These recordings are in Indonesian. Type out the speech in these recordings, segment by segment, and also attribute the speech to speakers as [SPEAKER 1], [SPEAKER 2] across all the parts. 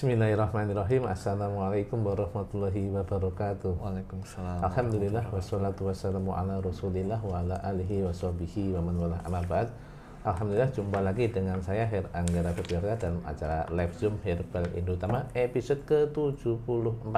[SPEAKER 1] Bismillahirrahmanirrahim. Assalamualaikum warahmatullahi wabarakatuh.
[SPEAKER 2] Waalaikumsalam.
[SPEAKER 1] Alhamdulillah wassalatu wassalamu ala Rasulillah wa ala alihi washabihi wa man wala amma ba'd. Alhamdulillah jumpa lagi dengan saya Her Anggara Putra dalam acara live Zoom Herbal Indo Utama episode ke-74.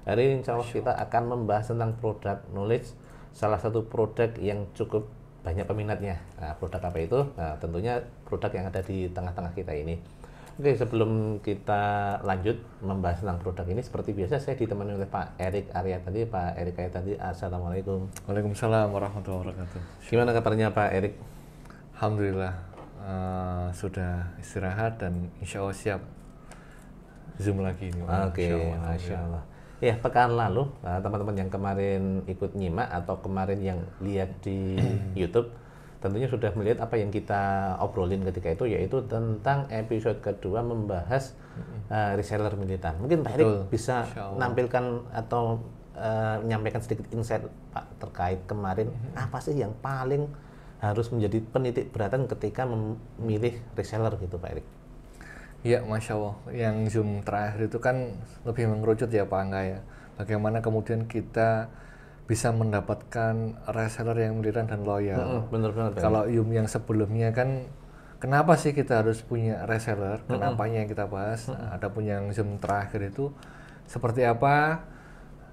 [SPEAKER 1] Hari ini insya Allah kita akan membahas tentang produk knowledge, salah satu produk yang cukup banyak peminatnya. Nah, produk apa itu? Nah, tentunya produk yang ada di tengah-tengah kita ini. Oke, sebelum kita lanjut membahas tentang produk ini, seperti biasa saya ditemani oleh Pak Erik Arya tadi. Pak Erik Arya tadi, Assalamualaikum.
[SPEAKER 2] Waalaikumsalam warahmatullahi wabarakatuh.
[SPEAKER 1] Gimana kabarnya Pak Erik?
[SPEAKER 2] Alhamdulillah sudah istirahat dan insya Allah siap Zoom lagi ini.
[SPEAKER 1] Oke, Masya Allah. Ya, pekan lalu teman-teman yang kemarin ikut nyimak atau kemarin yang lihat di YouTube tentunya sudah melihat apa yang kita obrolin ketika itu, yaitu tentang episode kedua membahas reseller militan. Mungkin Pak Erik bisa menampilkan atau menyampaikan sedikit insight Pak terkait kemarin apa sih yang paling harus menjadi penitik beratan ketika memilih reseller gitu Pak Erik?
[SPEAKER 2] Ya, Masya Allah. Yang Zoom terakhir itu kan lebih mengerucut ya Pak Angga ya. Bagaimana kemudian kita bisa mendapatkan reseller yang militan dan loyal.
[SPEAKER 1] Benar-benar.
[SPEAKER 2] Kalau yang sebelumnya kan kenapa sih kita harus punya reseller? Kenapanya yang kita bahas. Adapun yang Zoom terakhir itu seperti apa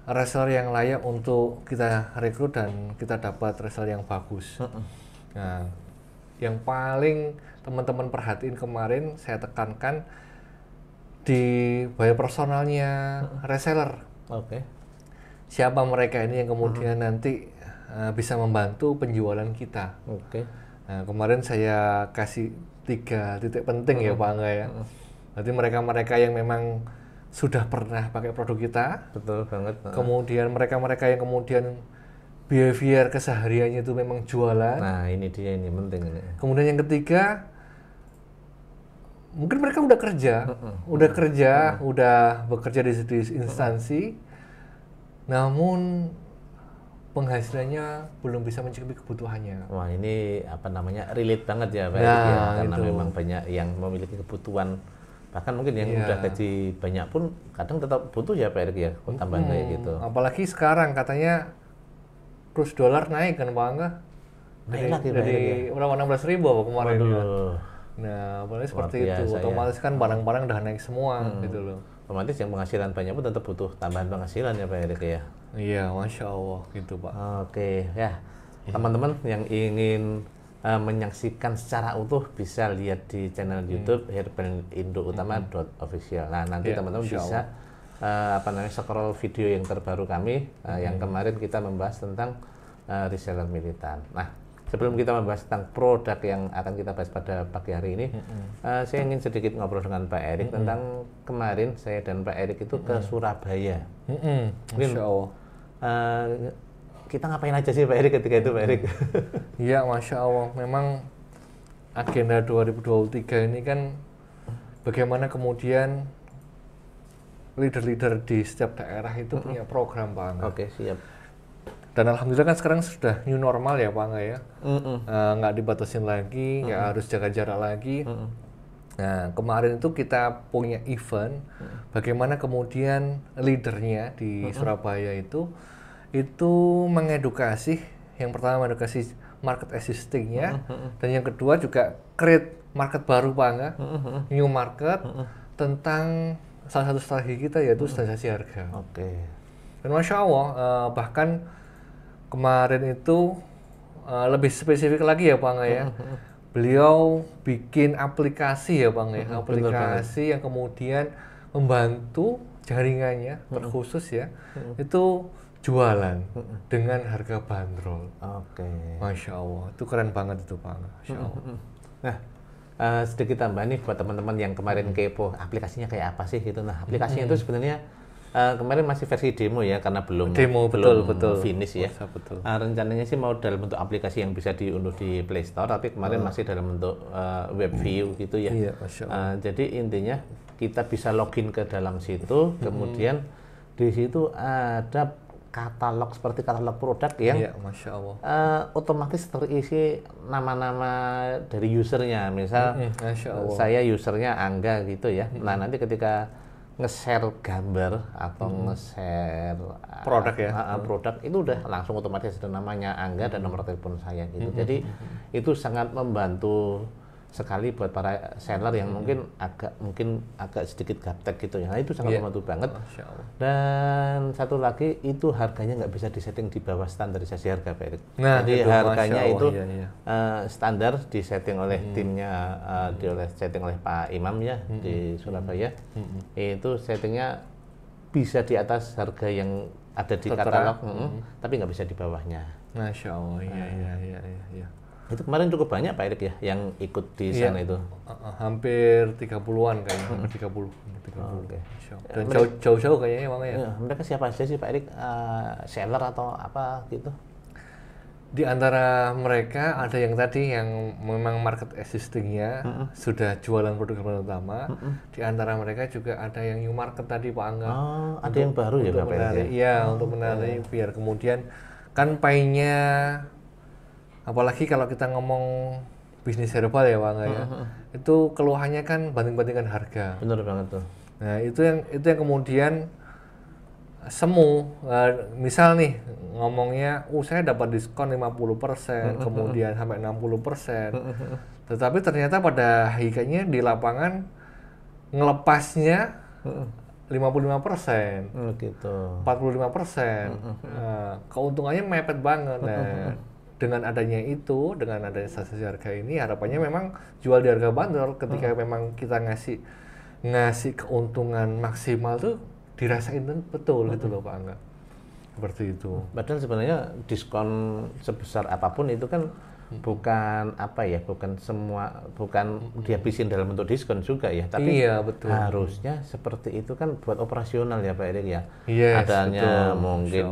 [SPEAKER 2] reseller yang layak untuk kita rekrut dan kita dapat reseller yang bagus. Nah, yang paling teman-teman perhatiin kemarin saya tekankan di bio personalnya reseller.
[SPEAKER 1] Oke.
[SPEAKER 2] Siapa mereka ini yang kemudian nanti bisa membantu penjualan kita.
[SPEAKER 1] Oke.
[SPEAKER 2] Nah, kemarin saya kasih 3 titik penting ya Pak Angga ya. Berarti mereka-mereka yang memang sudah pernah pakai produk kita.
[SPEAKER 1] Betul banget.
[SPEAKER 2] Kemudian mereka-mereka yang kemudian behavior kesehariannya itu memang jualan.
[SPEAKER 1] Nah, ini dia, ini penting ini.
[SPEAKER 2] Kemudian yang ketiga, mungkin mereka udah kerja, udah bekerja di instansi. Namun penghasilannya belum bisa mencukupi kebutuhannya.
[SPEAKER 1] Wah, ini apa namanya relate banget ya Pak Erik ya, karena memang banyak yang memiliki kebutuhan, bahkan mungkin yang udah gaji banyak pun kadang tetap butuh ya Pak Erik ya, tambahan kayak gitu.
[SPEAKER 2] Apalagi sekarang katanya kurs dolar naik kan Pak Angga? Dari berapa 16.000 apa kemarin? Nah, apalagi seperti itu, otomatis kan barang-barang udah naik semua gitu loh.
[SPEAKER 1] Otomatis yang penghasilan banyak pun tetap butuh tambahan penghasilan ya Pak Erik ya.
[SPEAKER 2] Iya, Masya Allah gitu Pak.
[SPEAKER 1] Oke, ya teman-teman yang ingin menyaksikan secara utuh bisa lihat di channel YouTube Herbal Indo Utama .official. Nah, nanti teman-teman bisa scroll video yang terbaru kami yang kemarin kita membahas tentang reseller militan. Nah, sebelum kita membahas tentang produk yang akan kita bahas pada pagi hari ini, saya ingin sedikit ngobrol dengan Pak Erik tentang kemarin saya dan Pak Erik itu ke Surabaya. Mungkin kita ngapain aja sih Pak Erik ketika itu Pak Erik?
[SPEAKER 2] Iya, Masya Allah. Memang agenda 2023 ini kan bagaimana kemudian leader-leader di setiap daerah itu punya program Pak Angga.
[SPEAKER 1] Oke, siap.
[SPEAKER 2] Dan alhamdulillah kan sekarang sudah new normal ya Pak Angga ya. Nggak dibatasin lagi, nggak harus jaga jarak lagi. Nah, kemarin itu kita punya event bagaimana kemudian leadernya di Surabaya itu mengedukasi, yang pertama mengedukasi market existing-nya, dan yang kedua juga create market baru Pak Angga, new market tentang salah satu strategi kita yaitu standarisasi harga.
[SPEAKER 1] Oke.
[SPEAKER 2] Dan Masya Allah bahkan kemarin itu lebih spesifik lagi ya Pak Angga ya. Beliau bikin aplikasi ya Bang ya, aplikasi yang kemudian membantu jaringannya terkhusus ya, itu jualan dengan harga bandrol.
[SPEAKER 1] Oke.
[SPEAKER 2] Masya Allah, itu keren banget itu Pak. Masya Allah.
[SPEAKER 1] Nah, sedikit tambah nih buat teman-teman yang kemarin kepo, aplikasinya kayak apa sih gitu. Nah, aplikasinya itu sebenarnya kemarin masih versi demo ya, karena belum finish ya.
[SPEAKER 2] Betul.
[SPEAKER 1] Rencananya sih mau dalam bentuk aplikasi yang bisa diunduh di Play Store, tapi kemarin masih dalam bentuk web view gitu ya.
[SPEAKER 2] Iya, Masya Allah.
[SPEAKER 1] Jadi intinya kita bisa login ke dalam situ, kemudian di situ ada katalog seperti katalog produk yang
[SPEAKER 2] Iya, Masya Allah.
[SPEAKER 1] otomatis terisi nama-nama dari usernya. Misal
[SPEAKER 2] Masya Allah.
[SPEAKER 1] saya usernya Angga gitu ya. Nah nanti ketika nge-share gambar atau nge-share
[SPEAKER 2] Produk ya?
[SPEAKER 1] produk itu udah langsung otomatis ada namanya Angga dan nomor telepon saya gitu. Jadi itu sangat membantu sekali buat para seller yang mungkin agak sedikit gaptek gitu ya. Nah, itu sangat membantu banget.
[SPEAKER 2] Masya Allah.
[SPEAKER 1] Dan satu lagi itu harganya nggak bisa disetting di bawah standarisasi harga Pak Erik.
[SPEAKER 2] Nah,
[SPEAKER 1] Jadi
[SPEAKER 2] itu,
[SPEAKER 1] harganya
[SPEAKER 2] Masya
[SPEAKER 1] itu
[SPEAKER 2] Allah, iya.
[SPEAKER 1] standar disetting oleh timnya, disetting oleh Pak Imam ya di Surabaya. Itu settingnya bisa di atas harga yang ada di katalog, tapi nggak bisa di bawahnya.
[SPEAKER 2] Masya Allah, iya.
[SPEAKER 1] Itu kemarin cukup banyak Pak Erik ya yang ikut di sana itu.
[SPEAKER 2] Hampir 30-an kayaknya, hampir 30.
[SPEAKER 1] Oke.
[SPEAKER 2] Dan jauh-jauh kayaknya emang ya.
[SPEAKER 1] Mereka siapa aja sih Pak Erik? Seller atau apa gitu?
[SPEAKER 2] Di antara mereka ada yang tadi yang memang market existing-nya sudah jualan produk utama. Di antara mereka juga ada yang new market tadi Pak Angga.
[SPEAKER 1] Oh, ada yang baru ya Pak Erik?
[SPEAKER 2] Iya, untuk menarik biar kemudian kan painya, apalagi kalau kita ngomong bisnis herbal ya Pak Angga ya, itu keluhannya kan banding-bandingkan harga.
[SPEAKER 1] Bener banget tuh.
[SPEAKER 2] Nah itu yang kemudian semu, misal nih ngomongnya, saya dapat diskon 50%, kemudian sampai 60%, tetapi ternyata pada hakikatnya di lapangan ngelepasnya 55%,
[SPEAKER 1] gitu.
[SPEAKER 2] 45%, keuntungannya mepet banget. Nah, dengan adanya stabilisasi harga ini, harapannya memang jual di harga bandar. Ketika memang kita ngasih keuntungan maksimal tuh dirasain butul gitu loh Pak Angga. Seperti itu.
[SPEAKER 1] Padahal sebenarnya diskon sebesar apapun itu kan bukan dihabisin dalam bentuk diskon juga ya, tapi
[SPEAKER 2] iya, betul.
[SPEAKER 1] Harusnya seperti itu kan buat operasional ya Pak Erik ya.
[SPEAKER 2] Yes,
[SPEAKER 1] adanya
[SPEAKER 2] betul.
[SPEAKER 1] Mungkin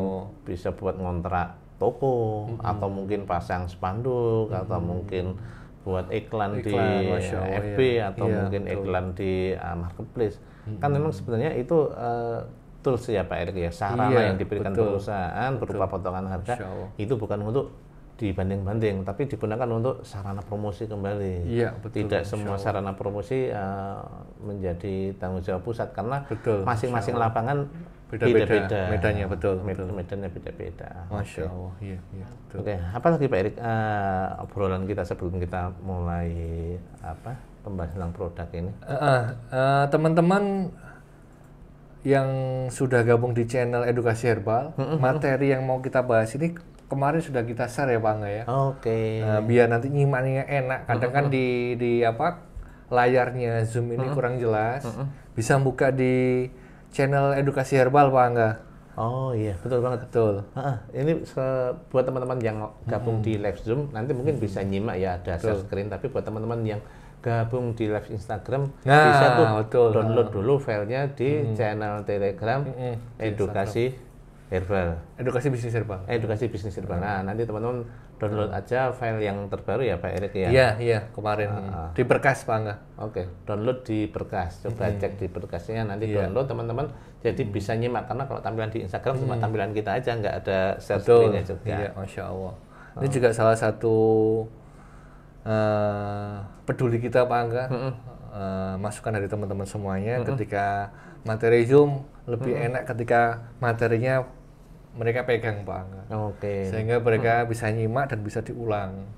[SPEAKER 1] bisa buat ngontrak toko atau mungkin pasang spanduk atau mungkin buat iklan di FB atau mungkin betul. Iklan di marketplace. Kan memang sebenarnya itu tools ya Pak Erik ya, sarana yang diberikan perusahaan berupa potongan harga itu bukan untuk dibanding-banding, tapi digunakan untuk sarana promosi kembali.
[SPEAKER 2] Iya, betul.
[SPEAKER 1] Tidak semua sarana promosi menjadi tanggung jawab pusat karena masing-masing lapangan beda-beda
[SPEAKER 2] medannya, betul.
[SPEAKER 1] Medannya beda-beda.
[SPEAKER 2] Masya Allah, iya.
[SPEAKER 1] Oke, apa lagi Pak Erik obrolan kita sebelum kita mulai pembahasan tentang produk ini?
[SPEAKER 2] Teman-teman yang sudah gabung di channel Edukasi Herbal, materi yang mau kita bahas ini kemarin sudah kita share ya Pak Angga ya.
[SPEAKER 1] Oke.
[SPEAKER 2] Biar nanti nyimaknya enak. Kadang kan di layarnya Zoom ini kurang jelas. Bisa buka di channel Edukasi Herbal Pak Angga.
[SPEAKER 1] Oh iya, betul banget.
[SPEAKER 2] Betul.
[SPEAKER 1] Ini buat teman-teman yang gabung di live Zoom, nanti mungkin bisa nyimak ya, ada share screen. Tapi buat teman-teman yang gabung di live Instagram, bisa tuh download dulu filenya di channel Telegram Edukasi Herbal.
[SPEAKER 2] Edukasi Bisnis Herbal.
[SPEAKER 1] Edukasi Bisnis Herbal. Nah, nanti teman-teman download aja file yang terbaru ya Pak Erik ya.
[SPEAKER 2] Iya, kemarin di Berkas Pak Angga.
[SPEAKER 1] Oke, download di Berkas. Coba cek di Berkasnya, nanti download teman-teman. Jadi bisa nyimak, karena kalau tampilan di Instagram cuma tampilan kita aja, nggak ada share screen-nya juga.
[SPEAKER 2] Iya, Masya Allah. Ini juga salah satu peduli kita Pak Angga. Masukan dari teman-teman semuanya ketika materi Zoom lebih enak ketika materinya mereka pegang Pak Angga.
[SPEAKER 1] Oke.
[SPEAKER 2] Sehingga mereka bisa nyimak dan bisa diulang.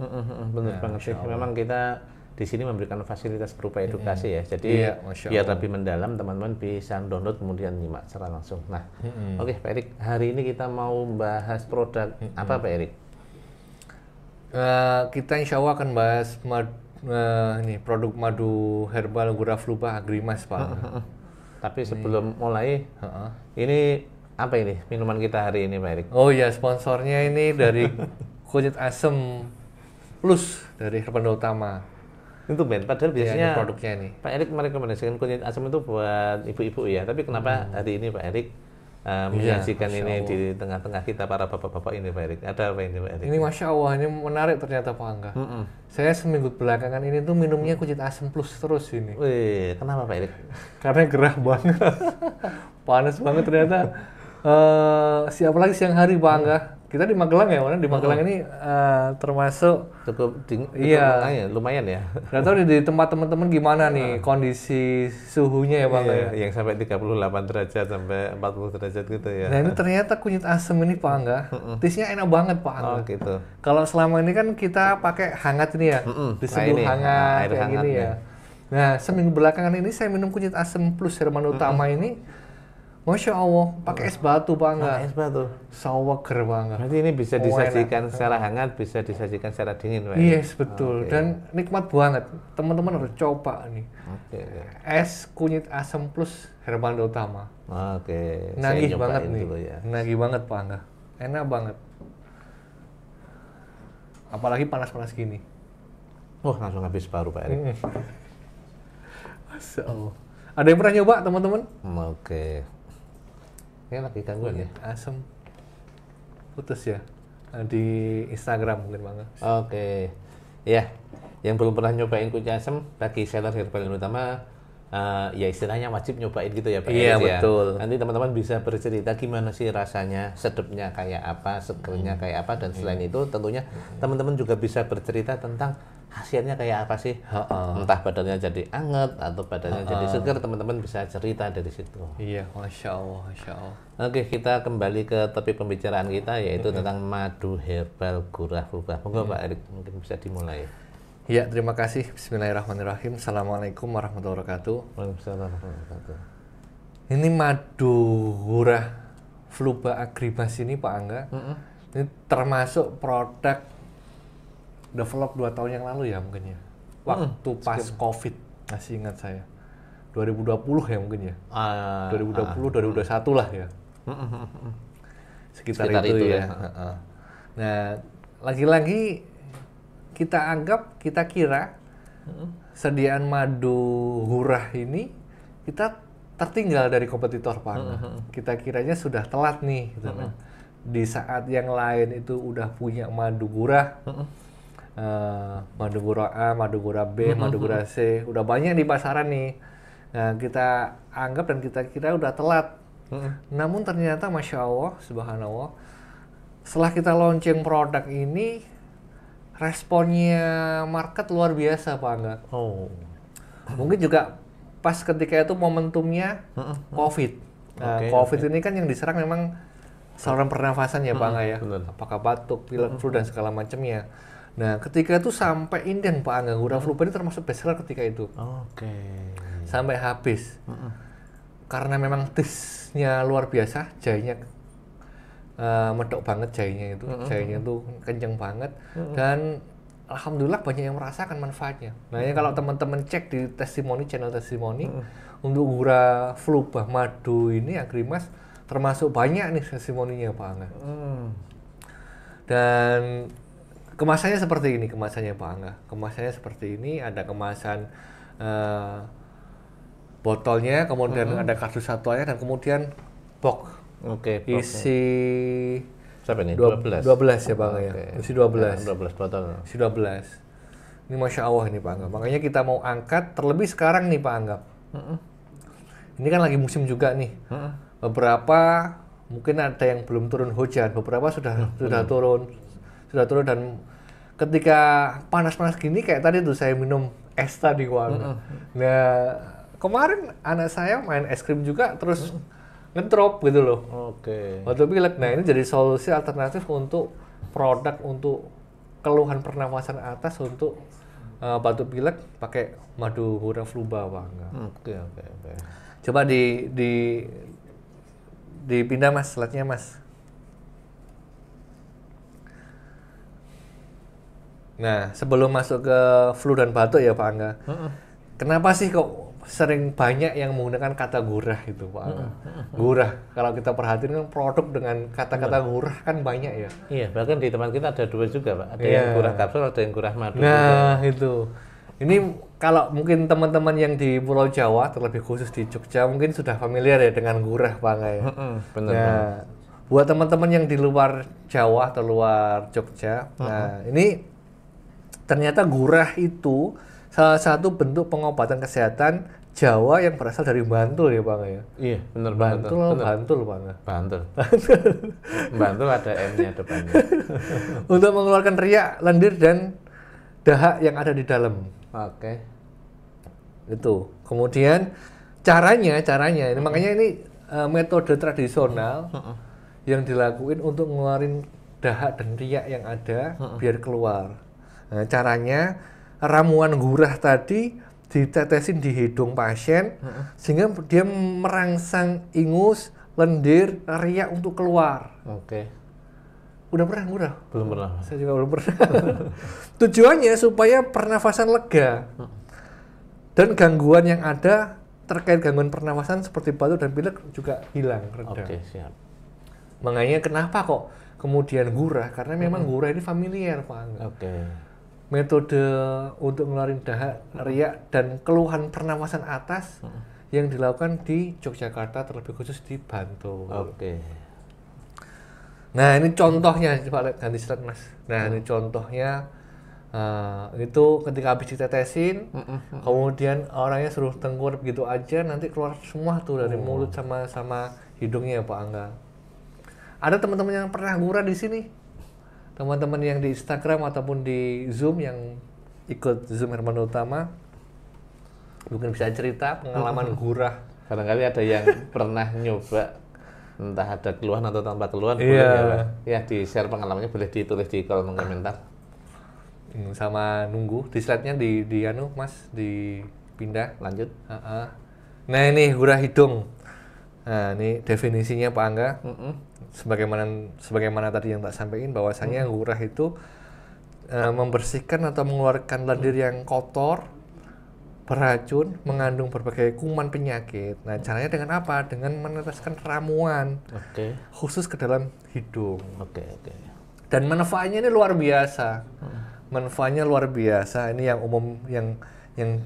[SPEAKER 1] Benar banget sih. Memang kita di sini memberikan fasilitas berupa edukasi ya. Jadi biar lebih mendalam, teman-teman bisa download kemudian nyimak secara langsung. Nah, oke Pak Erik, hari ini kita mau bahas produk apa Pak Erik?
[SPEAKER 2] Kita insya Allah akan bahas produk madu herbal Gurafluba Agrimas Pak Angga.
[SPEAKER 1] Tapi sebelum mulai, ini apa ini minuman kita hari ini Pak Erik?
[SPEAKER 2] Oh ya, sponsornya ini dari Kunyit Asem Plus dari Herbal Utama.
[SPEAKER 1] Itu Ben, padahal biasanya
[SPEAKER 2] produknya nih.
[SPEAKER 1] Pak Erik merekomendasikan kunyit asam itu buat ibu-ibu ya. Tapi kenapa hari ini Pak Erik menyajikan ini di tengah-tengah kita para bapak-bapak ini Pak Erik? Ada apa ini Pak Erik?
[SPEAKER 2] Ini Masya Allah, ini menarik ternyata Pak Angga. Saya seminggu belakangan ini tuh minumnya Kunyit Asem Plus terus ini.
[SPEAKER 1] Wih, kenapa Pak Erik?
[SPEAKER 2] Karena gerah banget. Panas banget ternyata. Siapa lagi siang hari Pak Angga? Kita di Magelang ya, mana di Magelang ini termasuk
[SPEAKER 1] Cukup
[SPEAKER 2] iya,
[SPEAKER 1] lumayan ya.
[SPEAKER 2] nggak tahu di tempat teman-teman gimana nih kondisi suhunya ya Pak Angga ya.
[SPEAKER 1] Yang sampai 38 derajat sampai 40 derajat gitu ya.
[SPEAKER 2] Nah ini ternyata kunyit asem ini Pak Angga, taste-nya enak banget Pak Angga.
[SPEAKER 1] Oh gitu.
[SPEAKER 2] Kalau selama ini kan kita pakai hangat ini ya, diseduh
[SPEAKER 1] ini,
[SPEAKER 2] hangat
[SPEAKER 1] air
[SPEAKER 2] kayak
[SPEAKER 1] hangat
[SPEAKER 2] gini
[SPEAKER 1] ya.
[SPEAKER 2] ya. Nah seminggu belakangan ini saya minum kunyit asem plus Herman Utama ini, Masya Allah, pakai es batu Pak Angga.
[SPEAKER 1] Es batu.
[SPEAKER 2] Seger Pak Angga.
[SPEAKER 1] Berarti ini bisa disajikan secara hangat, bisa disajikan secara dingin, Pak.
[SPEAKER 2] Yes, betul. Dan nikmat banget. Teman-teman harus coba nih.
[SPEAKER 1] Oke.
[SPEAKER 2] Es kunyit asam plus Herman Utama.
[SPEAKER 1] Oke.
[SPEAKER 2] Nagih
[SPEAKER 1] Saya
[SPEAKER 2] banget
[SPEAKER 1] nyobain
[SPEAKER 2] nih.
[SPEAKER 1] dulu ya.
[SPEAKER 2] Nagih banget Pak Angga. Enak banget. Apalagi panas-panas gini.
[SPEAKER 1] Oh, langsung habis paru, Pak Erik.
[SPEAKER 2] Masya Allah. Ada yang pernah nyoba teman-teman?
[SPEAKER 1] Oke. Ini lagi gangguan ya?
[SPEAKER 2] Asam. Putus ya. Di Instagram mungkin Pak Angga.
[SPEAKER 1] Oke. Ya, yang belum pernah nyobain kunyit asam bagi seller Herbal Utama, ya istilahnya wajib nyobain gitu ya Pak
[SPEAKER 2] Iya,
[SPEAKER 1] Eris ya.
[SPEAKER 2] betul.
[SPEAKER 1] Nanti teman-teman bisa bercerita gimana sih rasanya, sedapnya kayak apa, segernya kayak apa, dan selain itu tentunya teman-teman juga bisa bercerita tentang hasilnya kayak apa sih. Entah badannya jadi anget atau badannya jadi seger, teman-teman bisa cerita dari situ.
[SPEAKER 2] Iya, Masya Allah, Masya Allah.
[SPEAKER 1] Oke, kita kembali ke topik pembicaraan kita, yaitu tentang madu herbal gurah flubah. Monggo Pak Erik, mungkin bisa dimulai.
[SPEAKER 2] Ya, terima kasih. Bismillahirrahmanirrahim. Assalamualaikum warahmatullahi wabarakatuh.
[SPEAKER 1] Waalaikumsalam warahmatullahi wabarakatuh.
[SPEAKER 2] Ini madu gurah Flubah Agrimas ini Pak Angga, ini termasuk produk develop 2 tahun yang lalu ya mungkin ya. Waktu pas COVID, masih ingat saya. 2020 ya mungkin ya. 2020, 2021 lah ya. Sekitar itu ya. Nah, lagi-lagi kita kira sediaan madu gurah ini kita tertinggal dari kompetitor Pak Angga. Kita kiranya sudah telat nih gitu kan. Di saat yang lain itu udah punya madu gurah, madu gurah A, madu gurah B, madu gurah C, udah banyak di pasaran nih. Nah, kita anggap dan kita kira udah telat. Namun ternyata Masya Allah, Subhanallah, setelah kita launching produk ini, responnya market luar biasa Pak Angga. Mungkin juga pas ketika itu momentumnya COVID. Nah, COVID ini kan yang diserang memang saluran pernafasan ya Pak Angga ya. Apakah batuk, pilek, flu dan segala macamnya. Nah, ketika itu sampai inden Pak Angga, gurah flubah ini termasuk bestseller ketika itu. Sampai habis. Karena memang taste-nya luar biasa, jahenya medok banget jahenya itu. Jahenya itu kenceng banget dan alhamdulillah banyak yang merasakan manfaatnya. Nah, ini kalau teman-teman cek di testimoni, channel testimoni untuk gurah flubah madu ini Agrimas termasuk banyak nih testimoninya Pak Angga. Dan kemasannya seperti ini, kemasannya Pak Angga. Kemasannya seperti ini, ada kemasan botolnya, kemudian ada kardus satuannya, dan kemudian box. Isi
[SPEAKER 1] Siapa ini?
[SPEAKER 2] 12 ya Pak Angga ya. Isi 12.
[SPEAKER 1] 12 botol.
[SPEAKER 2] Isi 12. Ini Masya Allah ini Pak Angga. Makanya kita mau angkat, terlebih sekarang nih Pak Angga. Ini kan lagi musim juga nih. Beberapa mungkin ada yang belum turun hujan, beberapa sudah turun. Sudah turun dan ketika panas-panas gini kayak tadi tuh saya minum es tadi Pak Angga. Nah, kemarin anak saya main es krim juga terus ngedrop gitu loh. Waktu pilek. Nah, ini jadi solusi alternatif untuk produk untuk keluhan pernafasan atas untuk batuk pilek pakai madu gurah flubah Pak Angga. Coba dipindah Mas, slide-nya Mas. Nah, sebelum masuk ke flu dan batuk ya Pak Angga. Kenapa sih kok sering banyak yang menggunakan kata gurah itu Pak Angga? Gurah, kalau kita perhatiin kan produk dengan kata-kata gurah kan banyak ya.
[SPEAKER 1] Iya, bahkan di tempat kita ada 2 juga Pak. Ada yang gurah kapsul, ada yang gurah madu.
[SPEAKER 2] Nah, itu. Ini kalau mungkin teman-teman yang di Pulau Jawa, terlebih khusus di Jogja, mungkin sudah familiar ya dengan gurah Pak Angga ya. Nah, buat teman-teman yang di luar Jawa atau luar Jogja, nah ini ternyata gurah itu salah satu bentuk pengobatan kesehatan Jawa yang berasal dari Bantul ya Pak Angga ya?
[SPEAKER 1] Iya, benar Bantul.
[SPEAKER 2] Bantul Pak Angga.
[SPEAKER 1] Bantul. Bantul ada M-nya depannya.
[SPEAKER 2] Untuk mengeluarkan riak, lendir dan dahak yang ada di dalam.
[SPEAKER 1] Oke.
[SPEAKER 2] Itu. Kemudian caranya ini makanya ini metode tradisional yang dilakuin untuk ngeluarin dahak dan riak yang ada biar keluar. Nah, caranya ramuan gurah tadi ditetesin di hidung pasien sehingga dia merangsang ingus, lendir, riak untuk keluar.
[SPEAKER 1] Oke.
[SPEAKER 2] Udah pernah gurah?
[SPEAKER 1] Belum pernah.
[SPEAKER 2] Saya juga belum pernah. Tujuannya supaya pernafasan lega dan gangguan yang ada terkait gangguan pernafasan seperti batuk dan pilek juga hilang, reda.
[SPEAKER 1] Oke, siap.
[SPEAKER 2] Makanya kenapa kok kemudian gurah? Karena memang gurah ini familiar Pak Angga.
[SPEAKER 1] Oke.
[SPEAKER 2] Metode untuk ngeluarin dahak, riak, dan keluhan pernafasan atas yang dilakukan di Yogyakarta, terlebih khusus di Bantul.
[SPEAKER 1] Oke.
[SPEAKER 2] Nah ini contohnya, coba lihat ganti slide Mas. Nah ini contohnya, itu ketika habis ditetesin, kemudian orangnya suruh tengkurap gitu aja, nanti keluar semua tuh dari mulut sama hidungnya Pak Angga. Ada teman-teman yang pernah gurah di sini? Teman-teman yang di Instagram ataupun di Zoom yang ikut Zoom Hermano Utama mungkin bisa cerita pengalaman gurah.
[SPEAKER 1] Barangkali ada yang pernah nyoba, entah ada keluhan atau tanpa keluhan,
[SPEAKER 2] Iya.
[SPEAKER 1] boleh ya, Pak? Ya, di-share pengalamannya, boleh ditulis di kolom komentar.
[SPEAKER 2] Sama nunggu di slide-nya di Mas, dipindah.
[SPEAKER 1] Lanjut.
[SPEAKER 2] Nah ini gurah hidung. Nah ini definisinya Pak Angga. Sebagaimana tadi yang tak sampaikan bahwasanya gurah itu membersihkan atau mengeluarkan lendir yang kotor, beracun, mengandung berbagai kuman penyakit. Nah caranya dengan apa? Dengan meneteskan ramuan khusus ke dalam hidung.
[SPEAKER 1] Oke.
[SPEAKER 2] Dan manfaatnya ini luar biasa. Manfaatnya luar biasa. Ini yang umum yang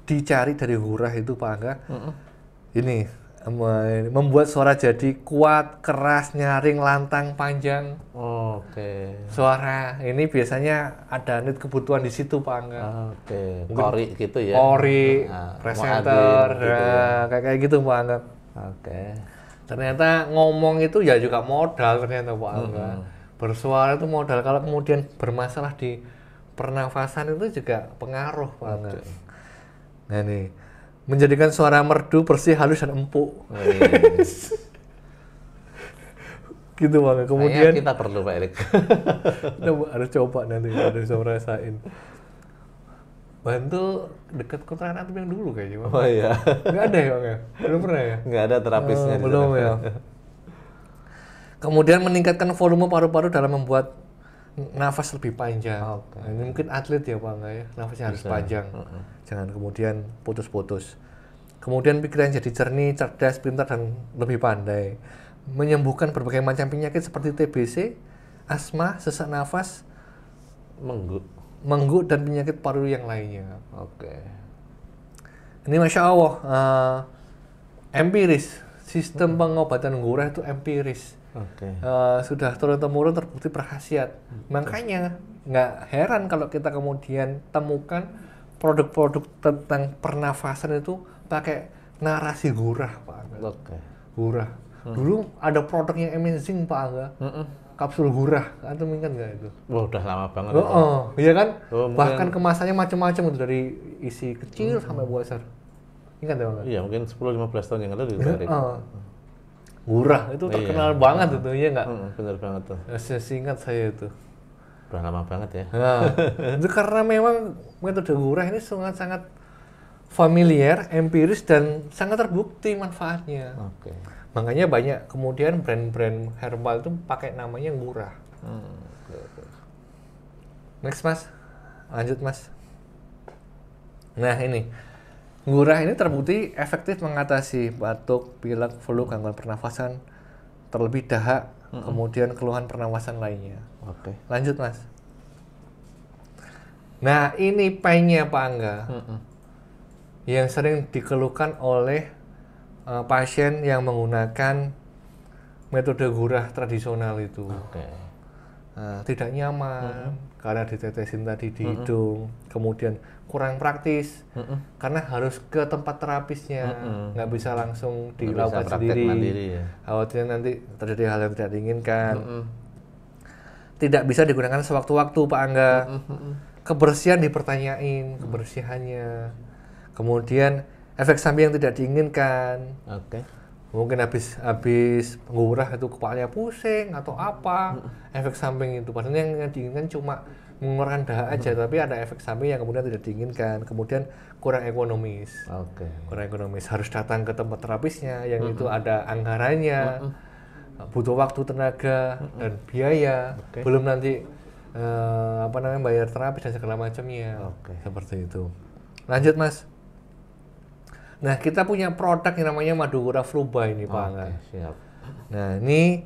[SPEAKER 2] dicari dari gurah itu Pak Angga. Ini membuat suara jadi kuat, keras, nyaring, lantang, panjang.
[SPEAKER 1] Oke.
[SPEAKER 2] Suara ini biasanya ada need kebutuhan di situ Pak Angga.
[SPEAKER 1] Oke. Kori gitu ya.
[SPEAKER 2] Kori, presenter,
[SPEAKER 1] gitu ya.
[SPEAKER 2] kayak gitu Pak Angga.
[SPEAKER 1] Oke.
[SPEAKER 2] Ternyata ngomong itu ya juga modal ternyata Pak Angga. Bersuara itu modal. Kalau kemudian bermasalah di pernafasan itu juga pengaruh Pak Angga. Nah nih, menjadikan suara merdu, bersih, halus, dan empuk. Gitu Bang. Kemudian
[SPEAKER 1] kita perlu Pak Erik.
[SPEAKER 2] Kita harus coba nanti, harus merasain. Bantul dekat Kota Atom yang dulu kayaknya Bang.
[SPEAKER 1] Oh iya.
[SPEAKER 2] Nggak ada ya Bang ya? Belum pernah ya?
[SPEAKER 1] Nggak ada terapisnya.
[SPEAKER 2] Belum ya. Kemudian meningkatkan volume paru-paru dalam membuat nafas lebih panjang. Nah, ini mungkin atlet ya Pak Angga ya, nafasnya harus panjang. Jangan kemudian putus-putus. Kemudian pikiran jadi jernih, cerdas, pintar, dan lebih pandai. Menyembuhkan berbagai macam penyakit seperti TBC, asma, sesak nafas, mengguk, dan penyakit paru yang lainnya. Ini Masya Allah, empiris. Sistem pengobatan gurah itu empiris. Sudah turun-temurun terbukti berkhasiat. Makanya nggak heran kalau kita kemudian temukan produk-produk tentang pernafasan itu pakai narasi gurah Pak Angga. Gurah. Dulu ada produk yang amazing Pak Angga. Kapsul gurah. Antum ingat nggak itu?
[SPEAKER 1] Wah, udah lama banget.
[SPEAKER 2] Iya kan? Bahkan
[SPEAKER 1] mungkin
[SPEAKER 2] kemasannya macam-macam itu, dari isi kecil sampai besar. Ingat ya Bang?
[SPEAKER 1] Iya, mungkin 10-15 tahun yang lalu juga.
[SPEAKER 2] Gurah itu terkenal banget itu, ya nggak?
[SPEAKER 1] Bener banget tuh.
[SPEAKER 2] Seingat saya itu.
[SPEAKER 1] Udah lama banget ya.
[SPEAKER 2] Nah, itu karena memang metode gurah ini sangat-sangat familiar, empiris, dan sangat terbukti manfaatnya. Makanya banyak kemudian brand-brand herbal itu pakai namanya gurah. Next Mas, lanjut Mas. Nah ini, gurah ini terbukti efektif mengatasi batuk, pilek, flu, gangguan pernafasan, terlebih dahak, kemudian keluhan pernafasan lainnya. Lanjut Mas. Nah ini painnya Pak Angga, yang sering dikeluhkan oleh pasien yang menggunakan metode gurah tradisional itu. tidak nyaman karena ditetesin tadi di hidung, kemudian kurang praktis karena harus ke tempat terapisnya, nggak bisa langsung dilakukan sendiri, khawatirnya nanti terjadi hal yang tidak diinginkan. Tidak bisa digunakan sewaktu-waktu Pak Angga. Kebersihan dipertanyain, kebersihannya, kemudian efek samping yang tidak diinginkan. Mungkin habis ngurah itu kepalanya pusing atau apa, efek samping itu. Padahal yang diinginkan cuma mengeluarkan dahak aja, tapi ada efek samping yang kemudian tidak diinginkan. Kemudian kurang ekonomis. Kurang ekonomis, harus datang ke tempat terapisnya yang itu ada anggarannya, butuh waktu, tenaga, dan biaya. Belum nanti bayar terapis dan segala macamnya. Seperti itu. Lanjut Mas. Nah, kita punya produk yang namanya Madukura Fluba ini Pak Angga.
[SPEAKER 1] Siap.
[SPEAKER 2] Nah, ini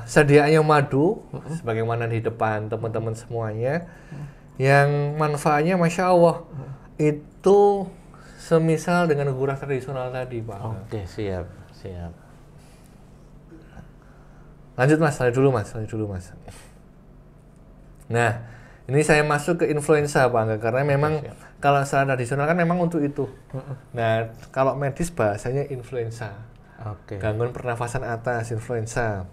[SPEAKER 2] sediaannya madu, sebagaimana di depan teman-teman semuanya, yang manfaatnya Masya Allah, itu semisal dengan gurah tradisional tadi Pak Angga.
[SPEAKER 1] Siap.
[SPEAKER 2] Lanjut Mas, lanjut dulu mas. Nah, ini saya masuk ke influenza Pak Angga, karena memang kalau secara tradisional kan memang untuk itu. Nah, kalau medis bahasanya influenza. Gangguan pernafasan atas, influenza.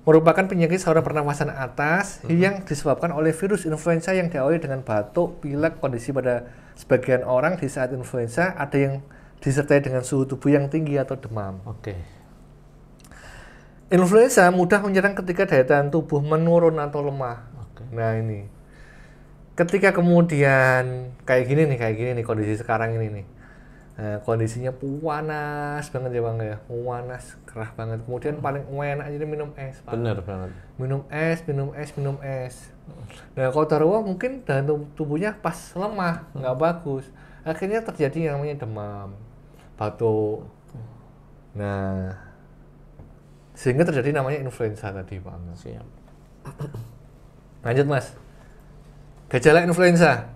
[SPEAKER 2] Merupakan penyakit saluran pernafasan atas yang disebabkan oleh virus influenza yang diawali dengan batuk, pilek. Kondisi pada sebagian orang di saat influenza ada yang disertai dengan suhu tubuh yang tinggi atau demam. Influenza mudah menyerang ketika daya tahan tubuh menurun atau lemah. Nah ini, ketika kemudian kayak gini nih kondisi sekarang ini nih, kondisinya panas banget ya Bang ya, panas, gerah banget. Kemudian paling enak jadi minum es.
[SPEAKER 1] Bener banget.
[SPEAKER 2] Minum es. Nah kalau taruh mungkin daya tubuhnya pas lemah, nggak bagus. Akhirnya terjadi yang namanya demam, batuk. Nah, sehingga terjadi namanya influenza tadi Pak.
[SPEAKER 1] Siap.
[SPEAKER 2] Lanjut Mas. Gejala influenza.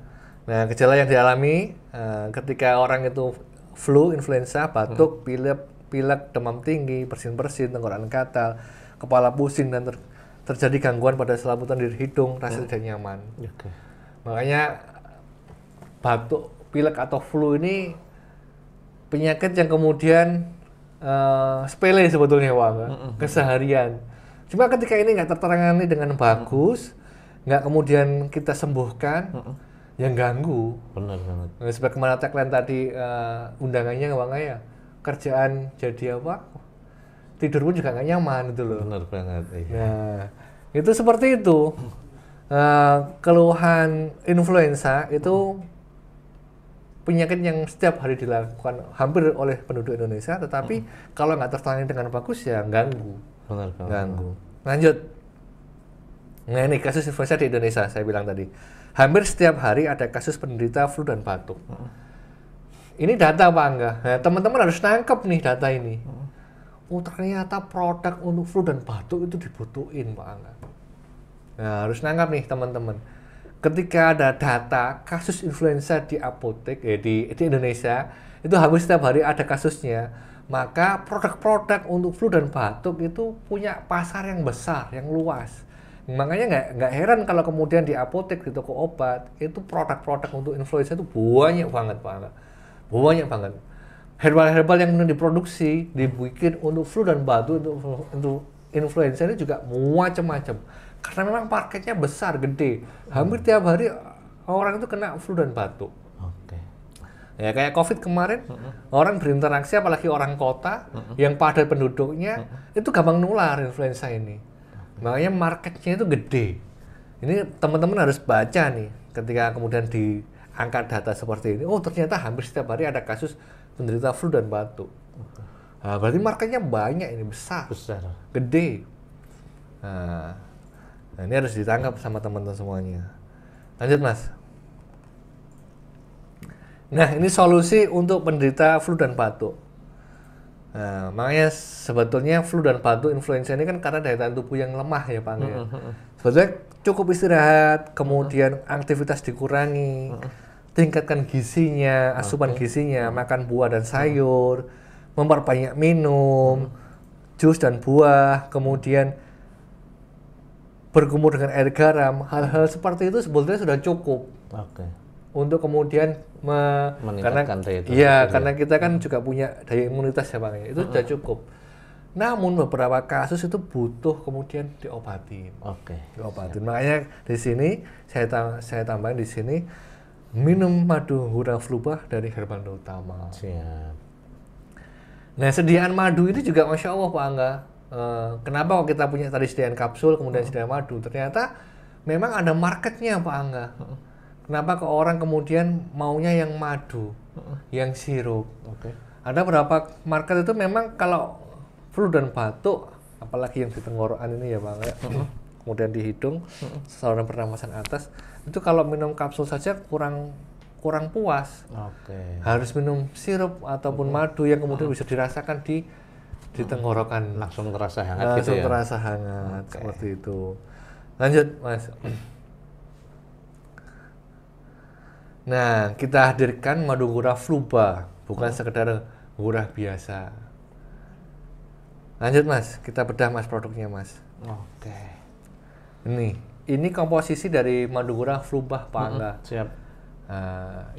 [SPEAKER 2] Nah, gejala yang dialami ketika orang itu flu, influenza, batuk, pilek, demam tinggi, bersin-bersin, tenggorokan gatal, kepala pusing, dan terjadi gangguan pada selamutan diri hidung, rasa tidak nyaman. Makanya batuk, pilek atau flu ini penyakit yang kemudian sepele sebetulnya keseharian. Cuma ketika ini nggak tertangani dengan bagus, nggak kemudian kita sembuhkan, yang ganggu.
[SPEAKER 1] Benar banget.
[SPEAKER 2] Nah, sebagaimana tagline tadi undangannya Bang ya, kerjaan jadi apa? Tidur pun juga nggak nyaman itu loh.
[SPEAKER 1] Benar banget.
[SPEAKER 2] Nah, itu seperti itu. Keluhan influenza itu penyakit yang setiap hari dilakukan hampir oleh penduduk Indonesia, tetapi kalau nggak tertangani dengan bagus ya ganggu.
[SPEAKER 1] Benar.
[SPEAKER 2] Ganggu. Lanjut. Nah ini kasus influenza di Indonesia, saya bilang tadi. Hampir setiap hari ada kasus penderita flu dan batuk. Ini data Pak Angga. Nah, teman-teman harus nangkep nih data ini. Oh ternyata produk untuk flu dan batuk itu dibutuhin Pak Angga. Nah harus nangkap nih teman-teman. Ketika ada data kasus influenza di apotek di Indonesia, itu hampir setiap hari ada kasusnya, maka produk-produk untuk flu dan batuk itu punya pasar yang besar, yang luas. Makanya nggak heran kalau kemudian di apotek, di toko obat, itu produk-produk untuk influenza itu banyak banget Pak. Banyak banget. Herbal-herbal yang kemudian diproduksi, dibikin untuk flu dan batuk, untuk influenza ini juga macam-macam. Karena memang marketnya besar, gede. Hampir tiap hari orang itu kena flu dan batuk. Ya kayak COVID kemarin, orang berinteraksi, apalagi orang kota yang padat penduduknya, itu gampang nular influenza ini. Makanya marketnya itu gede. Ini teman-teman harus baca nih, ketika kemudian diangkat data seperti ini. Oh ternyata hampir setiap hari ada kasus penderita flu dan batuk. Nah, berarti marketnya banyak ini, besar, gede. Nah ini harus ditangkap sama teman-teman semuanya. Lanjut Mas. Nah ini solusi untuk penderita flu dan batuk. Nah makanya sebetulnya flu dan batuk influenza ini kan karena daya tahan tubuh yang lemah ya Pak. Sebetulnya cukup istirahat, kemudian aktivitas dikurangi, tingkatkan gizinya, asupan gizinya, makan buah dan sayur, memperbanyak minum jus dan buah, kemudian berkumur dengan air garam, hal-hal seperti itu sebetulnya sudah cukup untuk kemudian
[SPEAKER 1] meningkatkan daya tahan
[SPEAKER 2] iya,
[SPEAKER 1] tubuh.
[SPEAKER 2] karena kita kan juga punya daya imunitas ya Bang, itu sudah cukup. Namun beberapa kasus itu butuh kemudian diobatin. Diobatin. Makanya di sini saya tambahin di sini minum madu hura fluba dari Herbal Utama.
[SPEAKER 1] Siap.
[SPEAKER 2] Nah, sediaan madu ini juga Masya Allah Pak Angga. Kenapa kok kita punya tadi sediaan kapsul, kemudian sediaan madu? Ternyata memang ada marketnya Pak Angga. Kenapa ke orang kemudian maunya yang madu, yang sirup? Ada beberapa market itu memang kalau flu dan batuk, apalagi yang di tenggorokan ini ya Pak Angga, kemudian di hidung, saluran pernafasan atas, itu kalau minum kapsul saja kurang puas. Harus minum sirup ataupun madu yang kemudian bisa dirasakan di tenggorokan.
[SPEAKER 1] Langsung terasa hangat gitu ya?
[SPEAKER 2] Terasa hangat, seperti itu. Lanjut Mas. Nah, kita hadirkan madu gurah fluba, bukan sekedar gurah biasa. Lanjut Mas, kita bedah Mas produknya Mas. Ini komposisi dari madu gurah fluba Pak Angga.
[SPEAKER 1] Siap.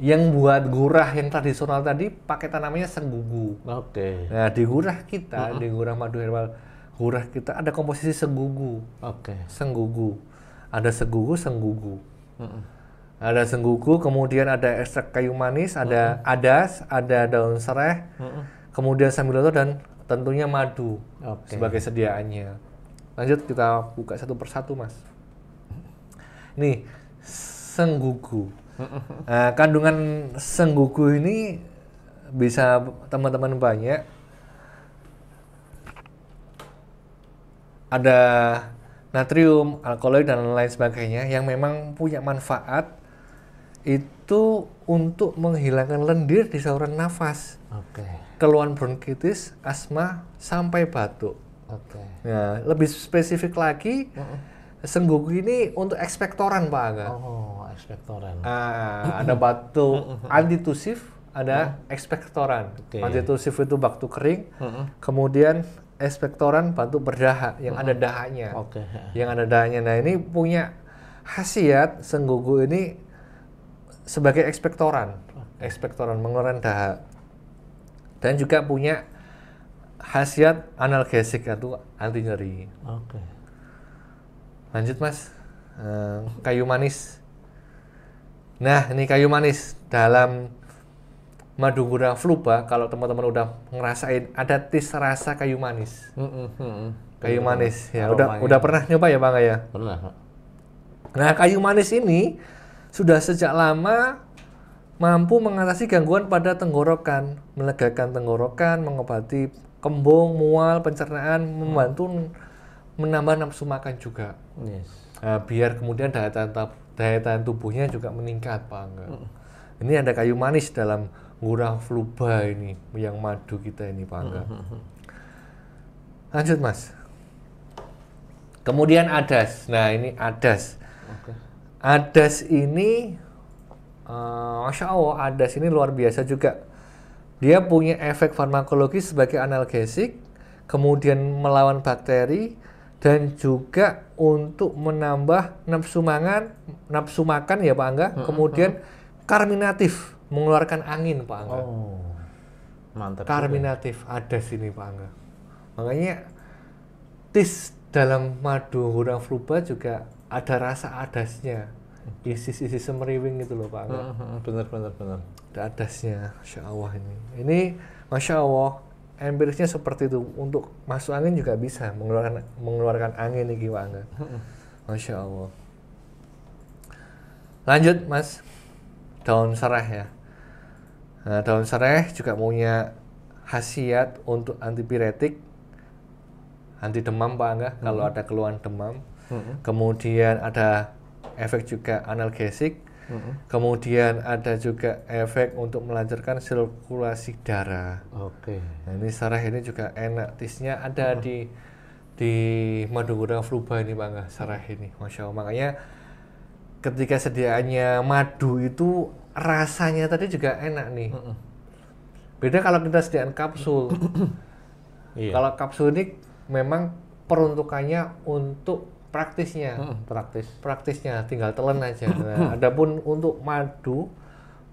[SPEAKER 2] Yang buat gurah yang tradisional tadi pakai tanamannya senggugu. Nah, di gurah kita, di gurah madu herbal gurah kita ada komposisi senggugu. Senggugu. Ada senggugu. Ada senggugu, kemudian ada ekstrak kayu manis, ada adas, ada daun sereh, kemudian sambiloto dan tentunya madu sebagai sediaannya. Lanjut kita buka satu persatu Mas. Nih, senggugu. Nah, kandungan senggugu ini bisa teman-teman banyak. Ada natrium, alkaloid dan lain sebagainya yang memang punya manfaat itu untuk menghilangkan lendir di saluran nafas, keluhan bronkitis, asma sampai batuk. Nah, lebih spesifik lagi, senggugu ini untuk ekspektoran Pak Angga.
[SPEAKER 1] Ekspektoran.
[SPEAKER 2] Ada batuk antitusif, ada ekspektoran. Antitusif itu batuk kering, kemudian ekspektoran batuk berdahak yang ada dahaknya. Yang ada dahaknya. Nah, ini punya khasiat senggugu ini sebagai ekspektoran. Ekspektoran mengeluarkan dahak. Dan juga punya khasiat analgesik atau anti nyeri. Lanjut Mas. Kayu manis. Nah, ini kayu manis dalam madu gurah fluba. Kalau teman-teman udah ngerasain ada tis rasa kayu manis. Kayu manis ya. Udah pernah nyoba ya Bang ya?
[SPEAKER 1] Pernah.
[SPEAKER 2] Nah, kayu manis ini sudah sejak lama mampu mengatasi gangguan pada tenggorokan, melegakan tenggorokan, mengobati kembung, mual, pencernaan, membantu menambah nafsu makan juga. Nah, biar kemudian daya tahan tubuhnya juga meningkat Pak Angga. Ini ada kayu manis dalam gurah fluba ini, yang madu kita ini Pak Angga. Lanjut Mas. Kemudian adas. Nah, ini adas. Adas ini, Masya Allah, adas ini luar biasa juga. Dia punya efek farmakologis sebagai analgesik, kemudian melawan bakteri, dan juga untuk menambah nafsu makan ya Pak Angga, kemudian karminatif, mengeluarkan angin Pak Angga.
[SPEAKER 1] Mantap.
[SPEAKER 2] Karminatif adas ini Pak Angga. Makanya tis dalam madu gurah fluba juga ada rasa adasnya, isi semeriwing gitu loh Pak Angga.
[SPEAKER 1] Benar.
[SPEAKER 2] Ada adasnya, Masya Allah ini. Ini Masya Allah, empirisnya seperti itu. Untuk masuk angin juga bisa mengeluarkan angin nih Pak Angga. Masya Allah. Lanjut Mas, daun sereh ya. Nah, daun sereh juga punya khasiat untuk antipiretik, anti demam Pak Angga, kalau ada keluhan demam. Kemudian ada efek juga analgesik. Kemudian ada juga efek untuk melancarkan sirkulasi darah. Nah, ini sereh ini juga enak, tisnya ada di madu gurah fluba ini Pak Angga, sereh ini, Masya Allah. Makanya ketika sediaannya madu itu rasanya tadi juga enak nih. Beda kalau kita sediaan kapsul. Kalau kapsul ini memang peruntukannya untuk praktisnya tinggal telan aja. Nah, adapun untuk madu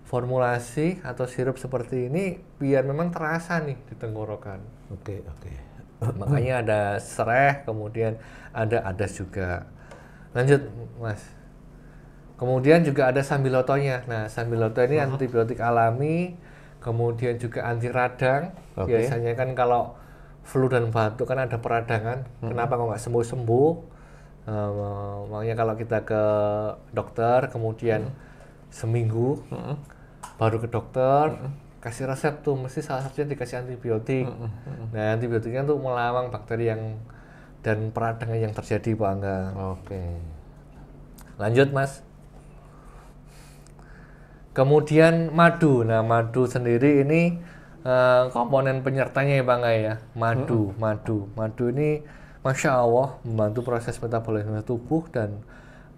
[SPEAKER 2] formulasi atau sirup seperti ini biar memang terasa nih di tenggorokan.
[SPEAKER 1] Oke.
[SPEAKER 2] Makanya ada sereh, kemudian ada adas juga. Lanjut, Mas. Kemudian juga ada sambilotonya. Nah, sambiloto ini antibiotik alami, kemudian juga anti radang. Biasanya kan kalau flu dan batuk kan ada peradangan. Kenapa kok nggak sembuh-sembuh? Makanya kalau kita ke dokter, kemudian seminggu baru ke dokter, kasih resep tuh, mesti salah satunya dikasih antibiotik. Nah, antibiotiknya tuh melawan bakteri dan peradangan yang terjadi, Pak Angga.
[SPEAKER 1] Oke.
[SPEAKER 2] Lanjut, Mas. Kemudian madu. Nah, madu sendiri ini komponen penyertanya ya, Pak Angga ya. Madu ini Masya Allah membantu proses metabolisme tubuh dan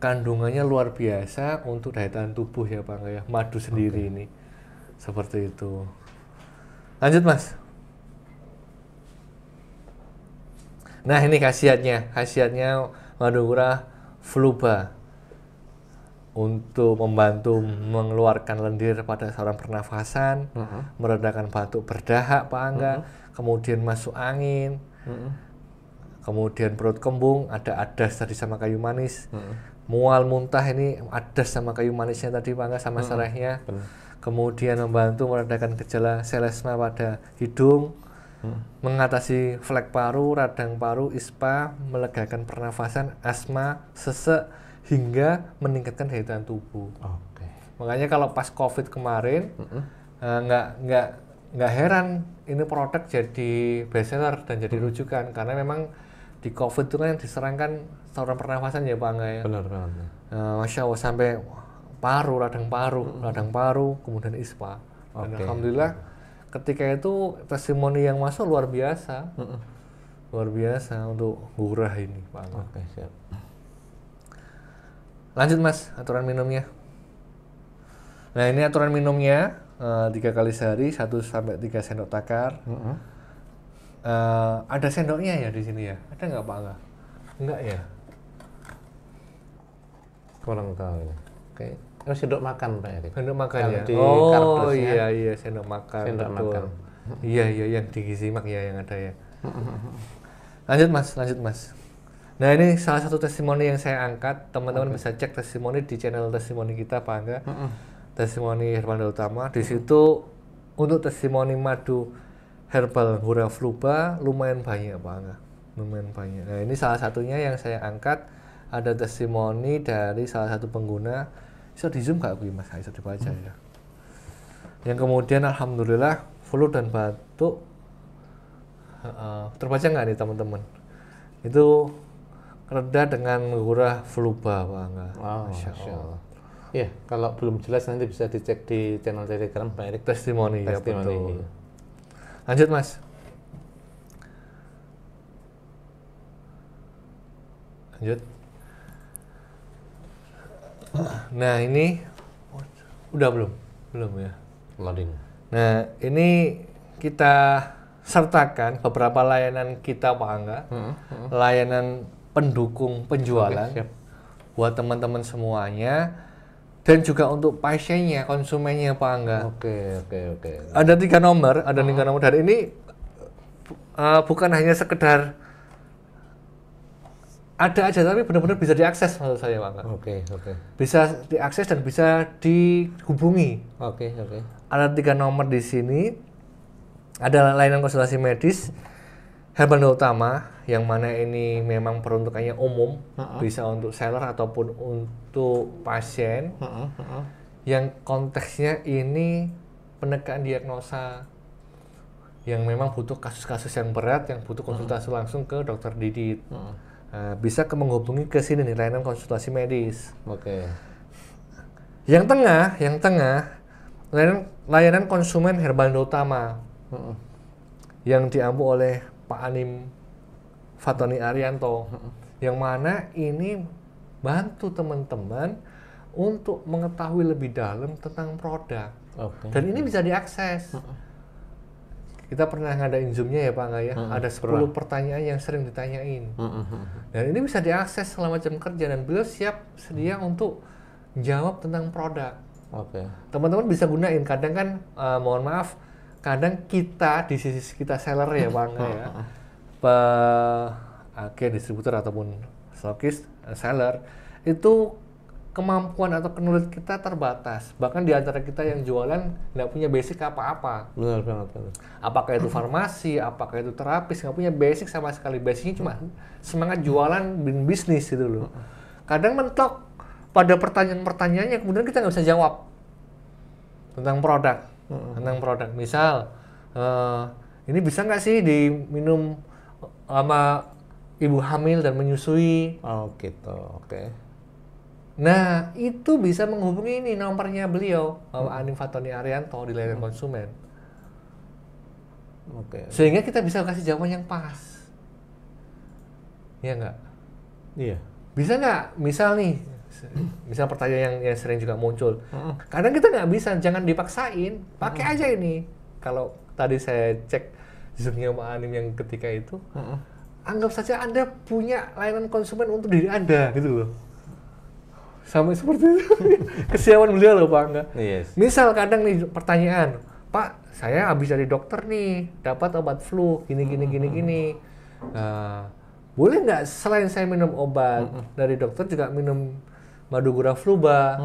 [SPEAKER 2] kandungannya luar biasa untuk daya tahan tubuh ya, Pak Angga ya. Madu sendiri ini. Seperti itu. Lanjut, Mas. Nah, ini khasiatnya madu gurah fluba untuk membantu mengeluarkan lendir pada saluran pernafasan, meredakan batuk berdahak, Pak Angga, kemudian masuk angin, kemudian perut kembung, ada adas tadi sama kayu manis, mual muntah ini adas sama kayu manisnya tadi, Pak Angga, sama serehnya. Kemudian membantu meredakan gejala selesma pada hidung, mengatasi flek paru, radang paru, ispa, melegakan pernafasan, asma, sesek, hingga meningkatkan daya tahan tubuh. Makanya kalau pas COVID kemarin, nggak heran ini produk jadi bestseller dan jadi rujukan, karena memang di COVID itu kan yang diserangkan saluran pernafasan ya, Pak Angga ya.
[SPEAKER 1] Benar.
[SPEAKER 2] Masya Allah sampai radang paru, kemudian ispa. Dan alhamdulillah ketika itu testimoni yang masuk luar biasa untuk gurah ini, Pak Angga.
[SPEAKER 1] Oke, siap.
[SPEAKER 2] Lanjut, Mas, aturan minumnya. Nah, ini aturan minumnya 3 kali sehari 1-3 sendok takar. Ada sendoknya ya di sini ya? Ada nggak, Pak Angga? Enggak ya?
[SPEAKER 1] Kurang tahu ya. Oke. Sendok makan, Pak Erik.
[SPEAKER 2] Sendok makan ya?
[SPEAKER 1] Oh
[SPEAKER 2] iya, sendok makan. Betul. Iya, yang digisimak ya yang ada ya. Lanjut, Mas. Nah, ini salah satu testimoni yang saya angkat. Teman-teman bisa cek testimoni di channel testimoni kita, Pak Angga. Testimoni Herbalda Utama. Di situ untuk testimoni madu herbal gurah fluba lumayan banyak, Pak Angga. Lumayan banyak. Nah, ini salah satunya yang saya angkat. Ada testimoni dari salah satu pengguna. Bisa di zoom nggak, Mas? Bisa dibaca ya. Yang kemudian alhamdulillah flu dan batuk terbaca nggak nih, teman-teman? Itu reda dengan gurah fluba, Pak Angga.
[SPEAKER 1] Masya Allah. Ya, kalau belum jelas nanti bisa dicek di channel Telegram Pak Erik.
[SPEAKER 2] Testimoni. Ya, betul. Lanjut, Mas. Lanjut. Nah, ini udah belum ya.
[SPEAKER 1] Loading.
[SPEAKER 2] Nah, ini kita sertakan beberapa layanan kita, Pak Angga. Layanan pendukung penjualan buat teman-teman semuanya, dan juga untuk pasiennya, konsumennya, Pak Angga.
[SPEAKER 1] Oke.
[SPEAKER 2] Ada 3 nomor, dan ini bukan hanya sekedar ada aja, tapi benar-benar bisa diakses, maksud saya, Pak Angga.
[SPEAKER 1] Oke.
[SPEAKER 2] Bisa diakses dan bisa dihubungi.
[SPEAKER 1] Oke.
[SPEAKER 2] Ada 3 nomor di sini. Ada layanan konsultasi medis Herbalda Utama, yang mana ini memang peruntukannya umum, bisa untuk seller ataupun untuk pasien. Yang konteksnya ini penegakan diagnosa, yang memang butuh kasus-kasus yang berat, yang butuh konsultasi langsung ke dokter Didit. Bisa menghubungi ke sini nih, layanan konsultasi medis.
[SPEAKER 1] Oke.
[SPEAKER 2] Yang tengah layanan konsumen Herbalda Utama, yang diampu oleh Pak Anim Fatoni Arianto, yang mana ini bantu teman-teman untuk mengetahui lebih dalam tentang produk. Dan ini bisa diakses. kita pernah ngadain Zoom-nya ya Pak Angga ya, ada 10 pertanyaan yang sering ditanyain. Dan ini bisa diakses selama jam kerja dan beliau siap sedia untuk jawab tentang produk.
[SPEAKER 1] Oke.
[SPEAKER 2] Teman-teman bisa gunain, kadang kan mohon maaf, kadang kita di sisi kita seller ya Pak Angga ya, agen distributor ataupun stokis, seller, itu kemampuan atau knowledge kita terbatas. Bahkan di antara kita yang jualan nggak punya basic apa-apa.
[SPEAKER 1] Benar banget.
[SPEAKER 2] Apakah itu farmasi, apakah itu terapis, nggak punya basic sama sekali. Basicnya cuma semangat jualan dan bisnis gitu loh. Kadang mentok pada pertanyaan-pertanyaan yang kemudian kita nggak bisa jawab tentang produk. Tentang produk. Misal, ini bisa nggak sih diminum sama ibu hamil dan menyusui?
[SPEAKER 1] Oh gitu, oke.
[SPEAKER 2] Nah, itu bisa menghubungi ini nomornya beliau, Anim Fatoni Arianto di layanan konsumen.
[SPEAKER 1] Oke.
[SPEAKER 2] Sehingga kita bisa kasih jawaban yang pas. Iya nggak?
[SPEAKER 1] Iya.
[SPEAKER 2] Bisa nggak? Misal nih, misal pertanyaan yang sering juga muncul. Kadang kita nggak bisa, jangan dipaksain. Pakai aja ini. Kalau tadi saya cek Zoom-nya Pak Anim yang ketika itu, anggap saja Anda punya layanan konsumen untuk diri Anda, gitu loh. Sampai seperti itu. Kesiapan beliau loh Pak Angga.
[SPEAKER 1] Yes.
[SPEAKER 2] Misal kadang nih pertanyaan, Pak, saya habis dari dokter nih, dapat obat flu, gini. Boleh nggak selain saya minum obat dari dokter juga minum madu gura fluba?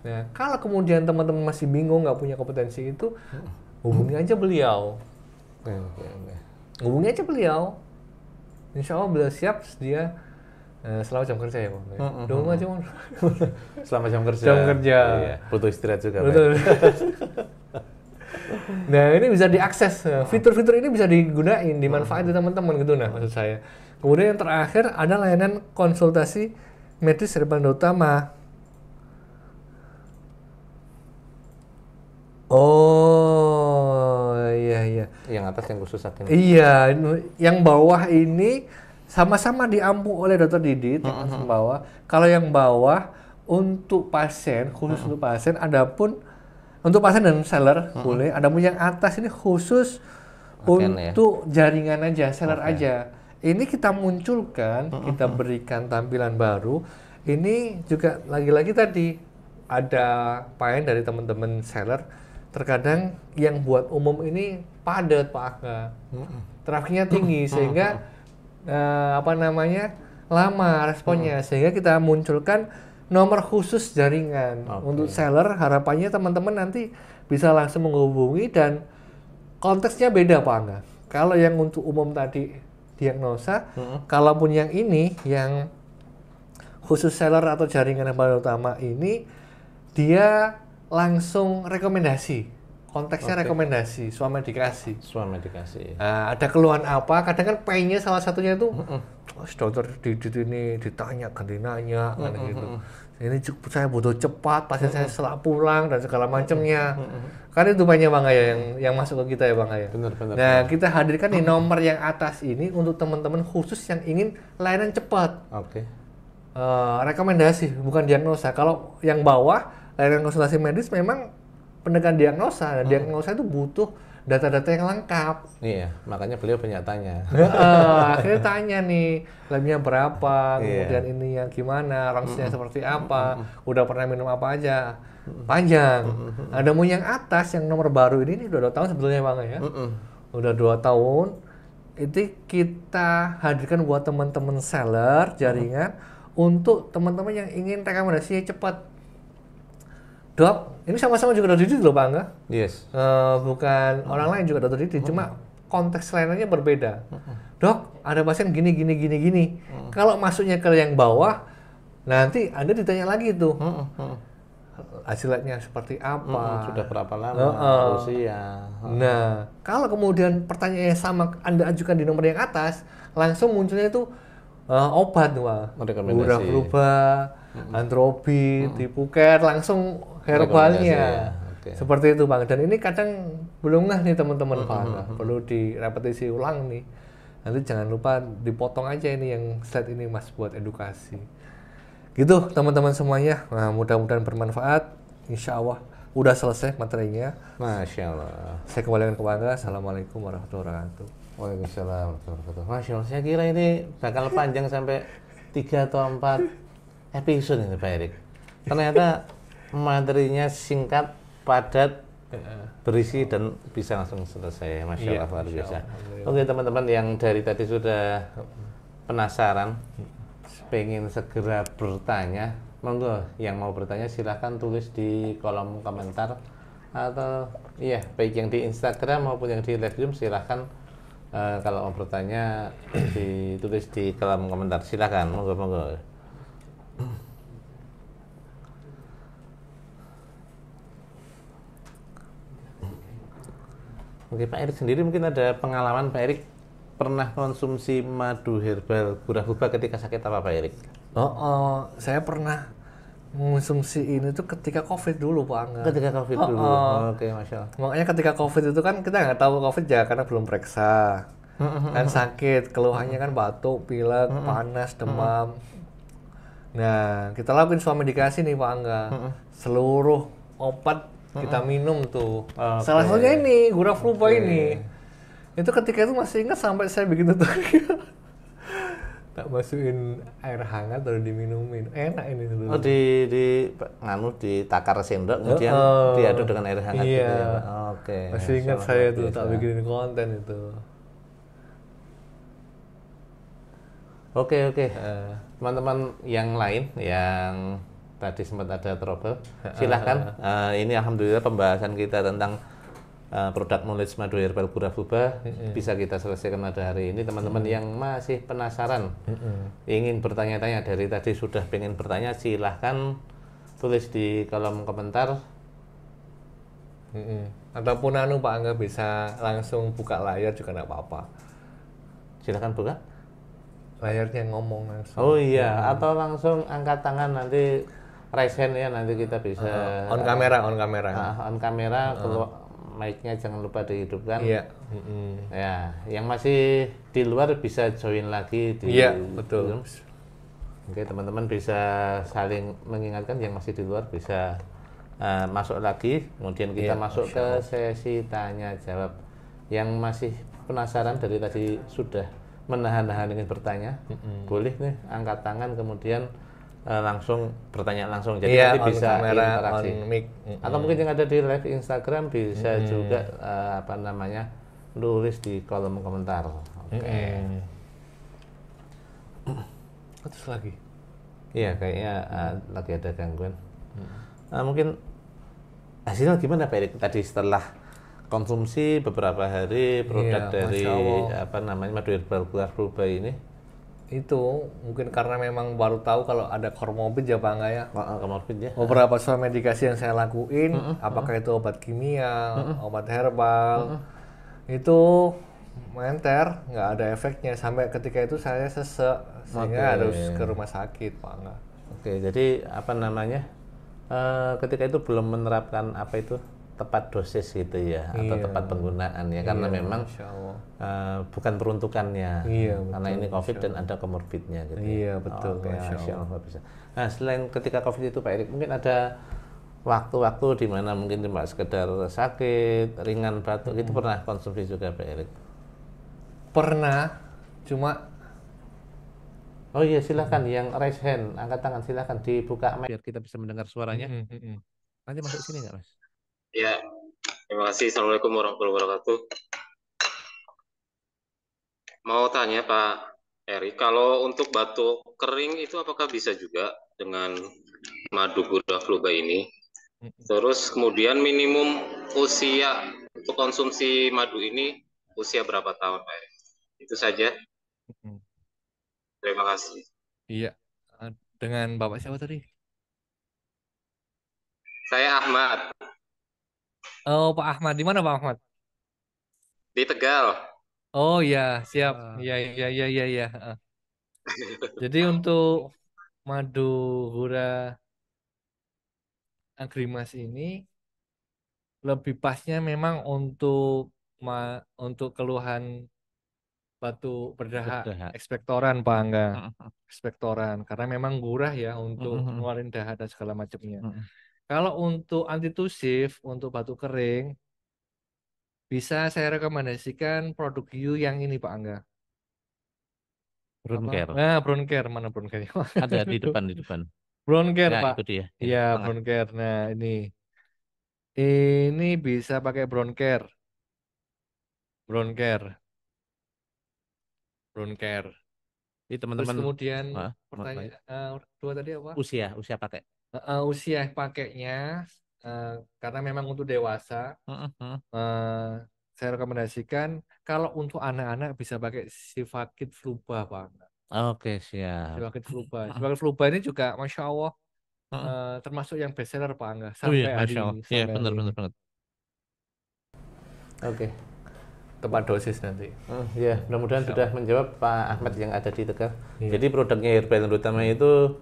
[SPEAKER 2] Nah, kalau kemudian teman-teman masih bingung, nggak punya kompetensi itu, hubungi aja beliau. Hubungi aja beliau. Insya Allah beliau siap sedia selama jam kerja ya Pak. Dulu aja Pak.
[SPEAKER 1] Selama jam kerja.
[SPEAKER 2] Jam kerja.
[SPEAKER 1] Iya. Butuh istirahat juga.
[SPEAKER 2] Betul. Nah ini bisa diakses. Fitur-fitur ini bisa digunain, dimanfaatin teman-teman gitu nah maksud saya. Kemudian yang terakhir ada layanan konsultasi medis Herbal Utama. Oh iya.
[SPEAKER 1] Yang atas yang khusus saat ini.
[SPEAKER 2] Iya, yang bawah ini sama-sama diampu oleh Dr. Didit yang bawah. Kalau yang bawah untuk pasien, khusus untuk pasien, adapun untuk pasien dan seller boleh. Adapun yang atas ini khusus untuk jaringan aja, seller aja. Ini kita munculkan, kita berikan tampilan baru. Ini juga lagi-lagi tadi ada poin dari teman-teman seller. Terkadang yang buat umum ini padat Pak Aga, trafiknya tinggi sehingga lama responnya, sehingga kita munculkan nomor khusus jaringan untuk seller. Harapannya teman-teman nanti bisa langsung menghubungi dan konteksnya beda Pak Angga. Kalau yang untuk umum tadi diagnosa, kalaupun yang ini yang khusus seller atau jaringan yang paling utama ini dia langsung rekomendasi. Konteksnya rekomendasi, swamedikasi. Ada keluhan apa? Kadang kan pain-nya salah satunya itu, dokter ini ditanya, ganti nanya, kan gitu. Ini saya butuh cepat, pasien saya setelah pulang dan segala macamnya. Kan itu banyak Bang Aya yang masuk ke kita ya Bang Aya.
[SPEAKER 1] Benar.
[SPEAKER 2] Nah kita hadirkan di nomor yang atas ini untuk teman-teman khusus yang ingin layanan cepat. Rekomendasi, bukan diagnosa. Kalau yang bawah layanan konsultasi medis memang pendekatan diagnosa, dan diagnosa itu butuh data-data yang lengkap.
[SPEAKER 1] Iya, makanya beliau banyak tanya.
[SPEAKER 2] Akhirnya tanya nih, labnya berapa, kemudian ini yang gimana, rangsnya seperti apa, udah pernah minum apa aja, panjang. Ada mau yang atas, yang nomor baru ini udah 2 tahun sebetulnya Bang ya. Udah 2 tahun, itu kita hadirkan buat teman-teman seller, jaringan, untuk teman-teman yang ingin rekomendasinya cepat. Dok, ini sama-sama juga Dr. Didit loh Pak Angga.
[SPEAKER 1] Yes.
[SPEAKER 2] Bukan orang lain juga Dr. Didit, cuma konteks layanannya berbeda. Dok, ada pasien gini. Kalau masuknya ke yang bawah, nanti Anda ditanya lagi tuh. Hasilnya seperti apa?
[SPEAKER 1] Sudah berapa lama? Usia.
[SPEAKER 2] Nah, kalau kemudian pertanyaannya sama Anda ajukan di nomor yang atas, langsung munculnya itu obat Pak. Gura fluba, antrobi, tipuker, langsung herbalnya. Seperti itu Bang. Dan ini kadang belum ngeh nih teman-teman Pak. Perlu direpetisi ulang nih. Nanti jangan lupa dipotong aja ini yang slide ini Mas buat edukasi. Gitu teman-teman semuanya. Nah, mudah-mudahan bermanfaat. Insya Allah udah selesai materinya.
[SPEAKER 1] Masya Allah.
[SPEAKER 2] Saya kembalikan ke Pak Angga. Assalamualaikum warahmatullahi wabarakatuh.
[SPEAKER 1] Waalaikumsalam warahmatullahi wabarakatuh. Masya Allah, saya kira ini bakal panjang sampai 3 atau 4 episode ini Pak Erik. Ternyata materinya singkat, padat, berisi dan bisa langsung selesai. Masya
[SPEAKER 2] Iya,
[SPEAKER 1] Allah, luar
[SPEAKER 2] Masya
[SPEAKER 1] biasa.
[SPEAKER 2] Allah, alhamdulillah.
[SPEAKER 1] Oke teman-teman yang dari tadi sudah penasaran, pengen segera bertanya, monggo yang mau bertanya silahkan tulis di kolom komentar, atau iya baik yang di Instagram maupun yang di live Zoom silahkan. Kalau mau bertanya ditulis di kolom komentar, silahkan, monggo monggo. Oke, Pak Erik sendiri mungkin ada pengalaman Pak Erik pernah konsumsi madu herbal Gurahuba ketika sakit apa Pak Erik?
[SPEAKER 2] Saya pernah mengonsumsi ini tuh ketika COVID dulu Pak Angga.
[SPEAKER 1] Ketika COVID dulu. Oke, Masya Allah.
[SPEAKER 2] Makanya ketika COVID itu kan kita nggak tahu COVID ya karena belum periksa. Kan sakit, keluhannya kan batuk, pilek, panas, demam. Nah, kita lakuin semua medikasi nih Pak Angga. Seluruh obat kita minum tuh.
[SPEAKER 1] Oke.
[SPEAKER 2] Salah satunya ini, Guraflupa ini. Itu ketika itu masih ingat sampai saya bikin tutorial. Tak masukin air hangat lalu diminumin. Enak ini dulu.
[SPEAKER 1] Oh, nganu ditakar sendok kemudian diaduk dengan air hangat
[SPEAKER 2] Iya.
[SPEAKER 1] gitu ya, Pak? Oke.
[SPEAKER 2] Masih ingat
[SPEAKER 1] Masya
[SPEAKER 2] saya
[SPEAKER 1] Allah,
[SPEAKER 2] tuh
[SPEAKER 1] biasa.
[SPEAKER 2] tak bikinin konten itu.
[SPEAKER 1] Oke, oke. Teman-teman yang lain yang tadi sempat ada trouble, silahkan. Ini alhamdulillah pembahasan kita tentang produk knowledge madu herbal Gurahuba bisa kita selesaikan pada hari ini. Teman-teman yang masih penasaran, ingin bertanya-tanya dari tadi sudah pengen bertanya, silahkan tulis di kolom komentar.
[SPEAKER 2] Ataupun Pak Angga bisa langsung buka layar juga nggak apa-apa.
[SPEAKER 1] Silahkan buka.
[SPEAKER 2] Layarnya ngomong langsung.
[SPEAKER 1] Oh iya, atau langsung angkat tangan, nanti raise hand ya, nanti kita bisa
[SPEAKER 2] On kamera.
[SPEAKER 1] on kamera. Mic-nya jangan lupa dihidupkan.
[SPEAKER 2] Iya.
[SPEAKER 1] Ya, yang masih di luar bisa join lagi di
[SPEAKER 2] Iya, betul.
[SPEAKER 1] Zoom. Oke, teman-teman bisa saling mengingatkan, yang masih di luar bisa masuk lagi, kemudian kita
[SPEAKER 2] Iya,
[SPEAKER 1] masuk ke sesi tanya jawab. Yang masih penasaran dari tadi sudah menahan-nahan ingin bertanya, boleh nih angkat tangan kemudian langsung bertanya langsung, jadi
[SPEAKER 2] Iya,
[SPEAKER 1] nanti
[SPEAKER 2] on
[SPEAKER 1] bisa
[SPEAKER 2] kamera,
[SPEAKER 1] interaksi.
[SPEAKER 2] on mic.
[SPEAKER 1] Atau mungkin yang ada di live Instagram bisa juga nulis di kolom komentar. Oke.
[SPEAKER 2] Terus lagi.
[SPEAKER 1] Iya, kayaknya lagi ada gangguan. Mungkin hasilnya gimana Pak Erik tadi setelah konsumsi beberapa hari produk
[SPEAKER 2] Iya,
[SPEAKER 1] dari
[SPEAKER 2] Masya Allah.
[SPEAKER 1] madu herbal Gurahuba ini?
[SPEAKER 2] Itu mungkin karena memang baru tahu kalau ada komorbid ya Pak Angga ya.
[SPEAKER 1] Komorbid ya.
[SPEAKER 2] Beberapa soal medikasi yang saya lakuin, apakah itu obat kimia, obat herbal, itu menter, nggak ada efeknya. Sampai ketika itu saya sesek, sehingga harus ke rumah sakit Pak Angga.
[SPEAKER 1] Oke, jadi ketika itu belum menerapkan tepat dosis gitu ya, atau tepat penggunaan ya, karena memang
[SPEAKER 2] Masya Allah.
[SPEAKER 1] bukan peruntukannya,
[SPEAKER 2] Iya,
[SPEAKER 1] karena
[SPEAKER 2] betul,
[SPEAKER 1] ini COVID dan ada komorbidnya gitu.
[SPEAKER 2] Iya, betul,
[SPEAKER 1] Oke,
[SPEAKER 2] Masya
[SPEAKER 1] Masya Allah, bisa. Nah, selain ketika COVID itu Pak Erik, mungkin ada waktu-waktu di mana mungkin cuma sekedar sakit, ringan batuk, itu pernah konsumsi juga Pak Erik?
[SPEAKER 2] Pernah, cuma
[SPEAKER 1] Oh iya, silakan yang raise hand, angkat tangan, silakan dibuka mic biar kita bisa mendengar suaranya. Nanti masuk sini nggak Mas?
[SPEAKER 3] Ya, terima kasih. Assalamualaikum warahmatullahi wabarakatuh. Mau tanya Pak Eri, kalau untuk batuk kering itu apakah bisa juga dengan madu Gurahuba ini? Terus kemudian minimum usia untuk konsumsi madu ini usia berapa tahun Pak Eri? Itu saja. Terima kasih.
[SPEAKER 2] iya. Dengan Bapak siapa tadi?
[SPEAKER 3] Saya Ahmad
[SPEAKER 2] Oh, Pak Ahmad. Di mana Pak Ahmad?
[SPEAKER 3] di Tegal.
[SPEAKER 2] Oh iya, siap. Iya, iya, iya, iya, iya. Jadi untuk madu gura agrimas ini lebih pasnya memang untuk keluhan batu berdarah
[SPEAKER 1] Berdarah.
[SPEAKER 2] ekspektoran Pak Angga. Ekspektoran karena memang gurah ya untuk ngeluarin dahak dan segala macamnya. Kalau untuk antitusif, untuk batuk kering, bisa saya rekomendasikan produk Yu yang ini Pak Angga.
[SPEAKER 1] Brown
[SPEAKER 2] Apa?
[SPEAKER 1] care.
[SPEAKER 2] Nah, Brown Care, mana Brown Care?
[SPEAKER 1] Ada di depan.
[SPEAKER 2] Brown Care
[SPEAKER 1] Ya,
[SPEAKER 2] Pak.
[SPEAKER 1] itu dia. Ya,
[SPEAKER 2] Iya,
[SPEAKER 1] mangga.
[SPEAKER 2] Brown Care. Nah, ini bisa pakai Brown Care. Brown Care. Brown Care.
[SPEAKER 1] Ini
[SPEAKER 2] Terus
[SPEAKER 1] teman-teman,
[SPEAKER 2] kemudian
[SPEAKER 1] mau tanya.
[SPEAKER 2] pertanyaan dua tadi apa?
[SPEAKER 1] Usia pakai.
[SPEAKER 2] Usia pakainya karena memang untuk dewasa, eh, saya rekomendasikan kalau untuk anak-anak bisa pakai Sivakit Fluba Pak.
[SPEAKER 1] Oke, siap.
[SPEAKER 2] Sivakit Fluba ini juga Masya Allah termasuk yang bestseller Pak Angga
[SPEAKER 1] Oh iya,
[SPEAKER 2] sampai hari
[SPEAKER 1] Masya Allah.
[SPEAKER 2] ini
[SPEAKER 1] Iya,
[SPEAKER 2] sampai
[SPEAKER 1] benar
[SPEAKER 2] hari ini.
[SPEAKER 1] banget. Oke.
[SPEAKER 2] Tepat dosis nanti.
[SPEAKER 1] Ya, mudah-mudahan sudah menjawab Pak Ahmad yang ada di Tegal.
[SPEAKER 2] Iya.
[SPEAKER 1] Jadi produknya Herbal Utama itu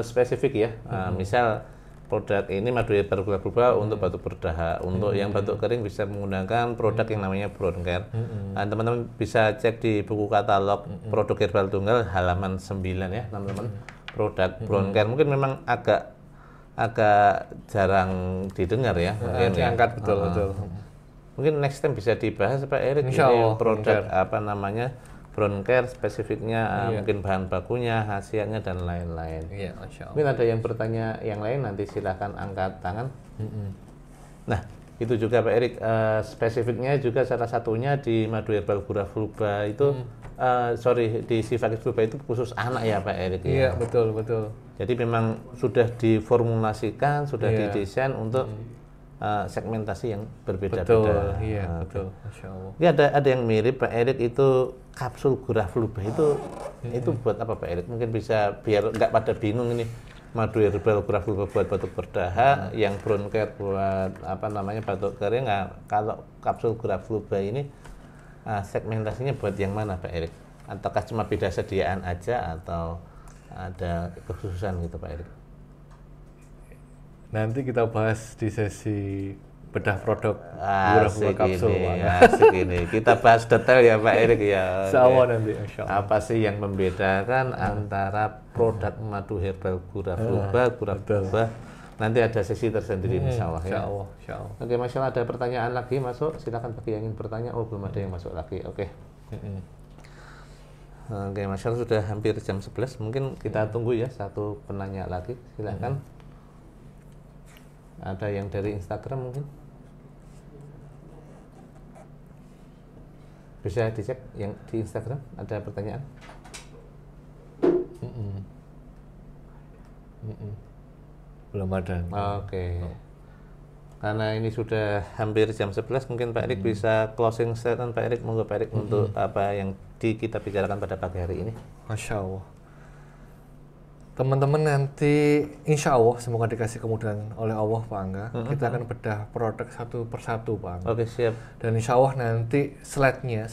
[SPEAKER 1] spesifik ya. Misal produk ini madu herbal gula untuk batuk berdarah. Untuk yang batuk kering bisa menggunakan produk yang namanya Brown Care. Teman-teman bisa cek di buku katalog produk herbal tunggal halaman 9 ya, teman-teman. Produk Brown Care mungkin memang agak jarang didengar ya. Mungkin
[SPEAKER 2] Diangkat betul.
[SPEAKER 1] Mungkin next time bisa dibahas Pak Erik,
[SPEAKER 2] Insya
[SPEAKER 1] ini
[SPEAKER 2] Allah,
[SPEAKER 1] produk
[SPEAKER 2] Brown Care.
[SPEAKER 1] apa namanya Brown Care spesifiknya, mungkin bahan bakunya, khasiatnya dan lain-lain.
[SPEAKER 2] Iya, Masya Allah.
[SPEAKER 1] Mungkin ada yang bertanya yang lain, nanti silahkan angkat tangan. Nah, itu juga Pak Erik, spesifiknya juga salah satunya di madu herbal gura fluba itu, di Sivakit Fluba itu khusus anak ya Pak Erik.
[SPEAKER 2] Iya, betul.
[SPEAKER 1] Jadi memang sudah diformulasikan, sudah
[SPEAKER 2] Iya.
[SPEAKER 1] didesain untuk segmentasi yang berbeda-beda.
[SPEAKER 2] Betul, iya, betul. Masya Allah.
[SPEAKER 1] Ini ada yang mirip Pak Erik, itu kapsul gura fluba itu buat apa Pak Erik? Mungkin bisa biar nggak pada bingung ini, madu herbal gura fluba buat batuk berdahak, yang Brown Care buat apa namanya batuk kering. Nah, kalau kapsul gura fluba ini segmentasinya buat yang mana Pak Erik? Ataukah cuma beda sediaan aja atau ada kekhususan gitu Pak Erik?
[SPEAKER 2] Nanti kita bahas di sesi bedah produk gula
[SPEAKER 1] Asik
[SPEAKER 2] kapsul
[SPEAKER 1] ini,
[SPEAKER 2] Pak.
[SPEAKER 1] asik ini. Kita bahas detail ya Pak Erik ya.
[SPEAKER 2] Insya nanti, Insya Allah.
[SPEAKER 1] Apa sih yang membedakan antara produk madu herbal gura fluba? Nanti ada sesi tersendiri Insya Allah ya.
[SPEAKER 2] Insya Allah.
[SPEAKER 1] Oke, Masya Allah, ada pertanyaan lagi masuk. Silakan bagi yang ingin bertanya. Oh, belum ada yang masuk lagi. Oke. Oke, Masya Allah, sudah hampir jam 11. Mungkin kita tunggu ya satu penanya lagi. Silakan. Ada yang dari Instagram mungkin? Bisa dicek yang di Instagram, ada pertanyaan?
[SPEAKER 2] Belum ada.
[SPEAKER 1] Oke. Karena ini sudah hampir jam 11, mungkin Pak Erik bisa closing statement Pak Erik, monggo Pak Erik untuk apa yang kita bicarakan pada pagi hari ini.
[SPEAKER 2] Masya Allah. Teman-teman nanti insya Allah semoga dikasih kemudahan oleh Allah Pak Angga. Kita akan bedah produk satu persatu Pak Angga.
[SPEAKER 1] Oke, siap.
[SPEAKER 2] Dan insya Allah nanti slide-nya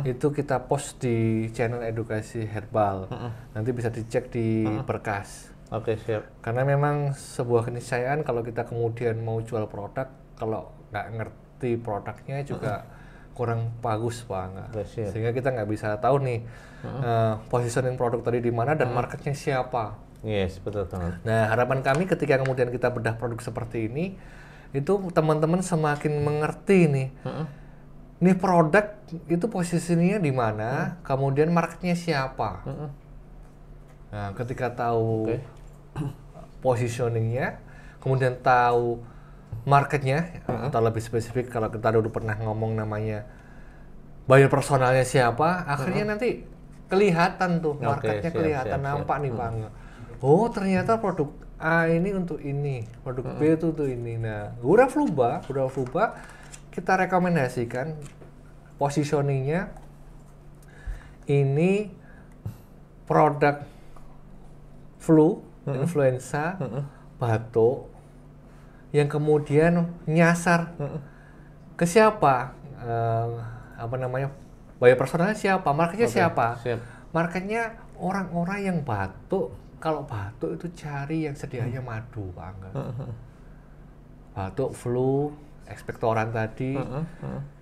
[SPEAKER 2] itu kita post di channel edukasi herbal. Nanti bisa dicek di berkas.
[SPEAKER 1] Oke, siap.
[SPEAKER 2] Karena memang sebuah keniscayaan kalau kita kemudian mau jual produk, kalau nggak ngerti produknya juga kurang bagus Pak Angga.
[SPEAKER 1] Siap.
[SPEAKER 2] Sehingga kita nggak bisa tahu nih positioning produk tadi di mana dan marketnya siapa.
[SPEAKER 1] Yes, betul banget.
[SPEAKER 2] Nah, harapan kami ketika kemudian kita bedah produk seperti ini, itu teman-teman semakin mengerti nih. Nih produk itu posisinya di mana, kemudian marketnya siapa. Nah, ketika tahu positioningnya, kemudian tahu marketnya, atau lebih spesifik kalau kita dulu pernah ngomong namanya buyer personalnya siapa, akhirnya nanti kelihatan tuh marketnya, kelihatan nampak nih Pak. Oh, ternyata produk A ini untuk ini, produk B itu untuk ini. Nah, Gura Fluba kita rekomendasikan positioningnya ini produk flu, influenza, batuk yang kemudian nyasar ke siapa? Buyer personalnya siapa? Marketnya siapa?
[SPEAKER 1] Siap.
[SPEAKER 2] Marketnya orang-orang yang batuk. Kalau batuk itu cari yang sedianya madu, Pak. Batuk, flu, ekspektoran tadi.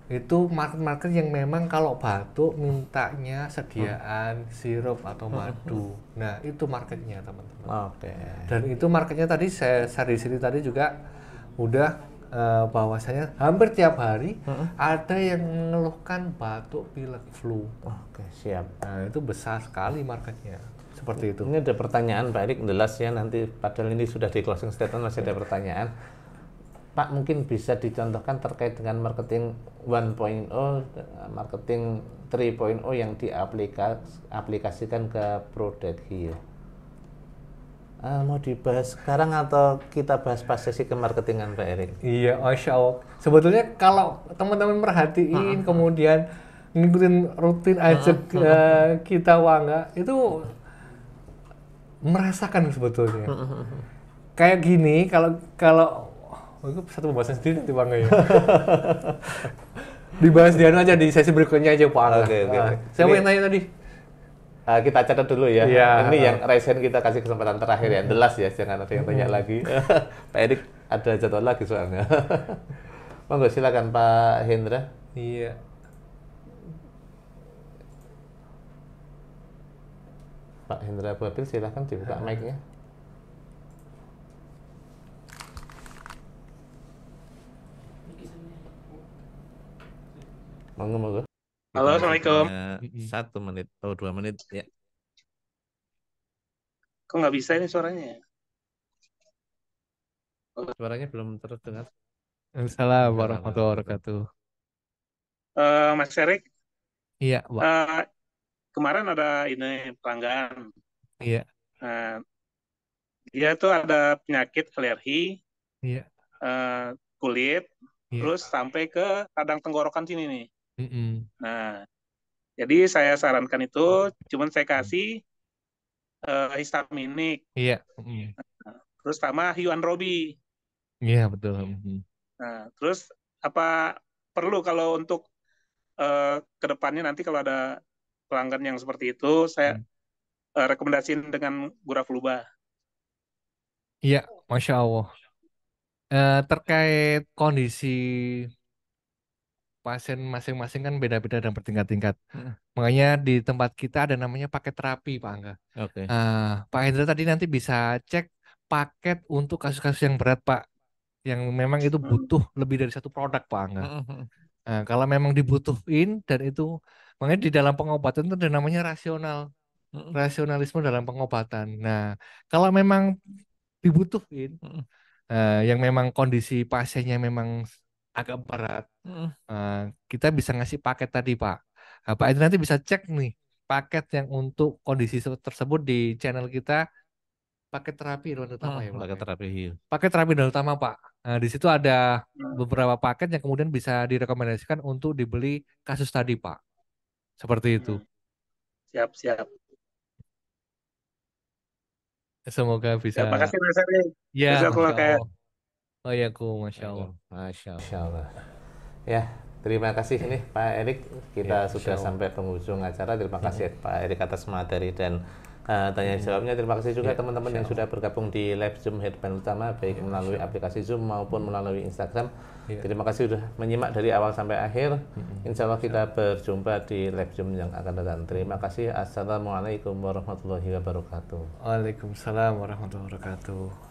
[SPEAKER 2] Itu market-market yang memang kalau batuk mintanya sediaan sirup atau madu. Nah, itu marketnya teman-teman.
[SPEAKER 1] Oke.
[SPEAKER 2] Dan itu marketnya tadi saya share di sini tadi juga udah bahwasanya hampir tiap hari ada yang mengeluhkan batuk, pilek, flu.
[SPEAKER 1] Oke, siap.
[SPEAKER 2] Nah, itu besar sekali marketnya. Seperti itu.
[SPEAKER 1] Ini ada pertanyaan Pak Erik, jelas ya, nanti padahal ini sudah di closing statement masih ada pertanyaan. Pak, mungkin bisa dicontohkan terkait dengan marketing 1.0, marketing 3.0 yang diaplikasikan ke produk Hio. Mau dibahas sekarang atau kita bahas pas sesi kemarketingan Pak Erik?
[SPEAKER 2] Iya, Masya Allah. Sebetulnya kalau teman-teman perhatiin kemudian ngikutin rutin aja kita Wangga, itu merasakan sebetulnya. Kayak gini, kalau itu satu pembahasan sendiri nanti Bang ya. Dibahas di aja di sesi berikutnya aja Pak Angga.
[SPEAKER 1] Oke.
[SPEAKER 2] Siapa yang tanya tadi?
[SPEAKER 1] Kita catat dulu ya.
[SPEAKER 2] Iya.
[SPEAKER 1] Ini yang Raisen kita kasih kesempatan terakhir ya. Jelas ya, jangan ada yang tanya lagi. Pak Erik ada jadwal lagi soalnya. Monggo silakan Pak Hendra.
[SPEAKER 2] Iya.
[SPEAKER 1] Pak Hendra Babil silakan dibuka mic-nya. Monggo.
[SPEAKER 4] Halo, Assalamualaikum.
[SPEAKER 1] 1 menit atau 2 menit ya.
[SPEAKER 4] Kok nggak bisa ini suaranya?
[SPEAKER 1] Suaranya belum terdengar.
[SPEAKER 2] Assalamualaikum warahmatullahi wabarakatuh.
[SPEAKER 4] Mas Erik,
[SPEAKER 2] Iya, Pak.
[SPEAKER 4] kemarin ada ini pelanggan.
[SPEAKER 2] Iya.
[SPEAKER 4] Dia tuh ada penyakit alergi,
[SPEAKER 2] Iya.
[SPEAKER 4] kulit,
[SPEAKER 2] Iya.
[SPEAKER 4] terus sampai ke radang tenggorokan sini nih. Nah, jadi saya sarankan itu, cuman saya kasih histaminik,
[SPEAKER 2] Iya.
[SPEAKER 4] terus sama Robi.
[SPEAKER 2] Iya, betul.
[SPEAKER 4] Nah, terus apa perlu kalau untuk kedepannya nanti kalau ada pelanggan yang seperti itu, saya rekomendasiin dengan Gurafluba.
[SPEAKER 2] Iya, Masya Allah. Terkait kondisi pasien masing-masing kan beda-beda dan bertingkat-tingkat. Makanya di tempat kita ada namanya paket terapi, Pak Angga.
[SPEAKER 1] Oke.
[SPEAKER 2] Pak Hendra tadi nanti bisa cek paket untuk kasus-kasus yang berat, Pak. Yang memang itu butuh lebih dari satu produk, Pak Angga. Kalau memang dibutuhin dan itu, makanya di dalam pengobatan itu ada namanya rasionalisme dalam pengobatan. Nah, kalau memang dibutuhin, yang memang kondisi pasiennya memang agak berat, kita bisa ngasih paket tadi Pak. Pak itu nanti bisa cek nih paket yang untuk kondisi tersebut di channel kita, paket terapi dan utama ya Pak.
[SPEAKER 1] Paket terapi Hio.
[SPEAKER 2] Paket terapi dan utama Pak. Nah, di situ ada beberapa paket yang kemudian bisa direkomendasikan untuk dibeli kasus tadi Pak. Seperti itu.
[SPEAKER 4] Siap.
[SPEAKER 2] Semoga bisa.
[SPEAKER 4] Ya, makasih Mas Erik.
[SPEAKER 2] Ya,
[SPEAKER 4] Jazakallah khair.
[SPEAKER 2] Oh ya, Masya Allah.
[SPEAKER 1] Masya Allah. Ya, terima kasih nih Pak Erik. Kita sudah sampai penghujung acara. Terima kasih Pak Erik atas materi dan tanya jawabnya. Terima kasih juga teman-teman yang sudah bergabung di live Zoom Herbal Utama, baik melalui aplikasi Zoom maupun melalui Instagram. Terima kasih sudah menyimak dari awal sampai akhir. Insya Allah kita berjumpa di live Zoom yang akan datang. Terima kasih. Assalamualaikum warahmatullahi wabarakatuh.
[SPEAKER 2] Waalaikumsalam warahmatullahi wabarakatuh.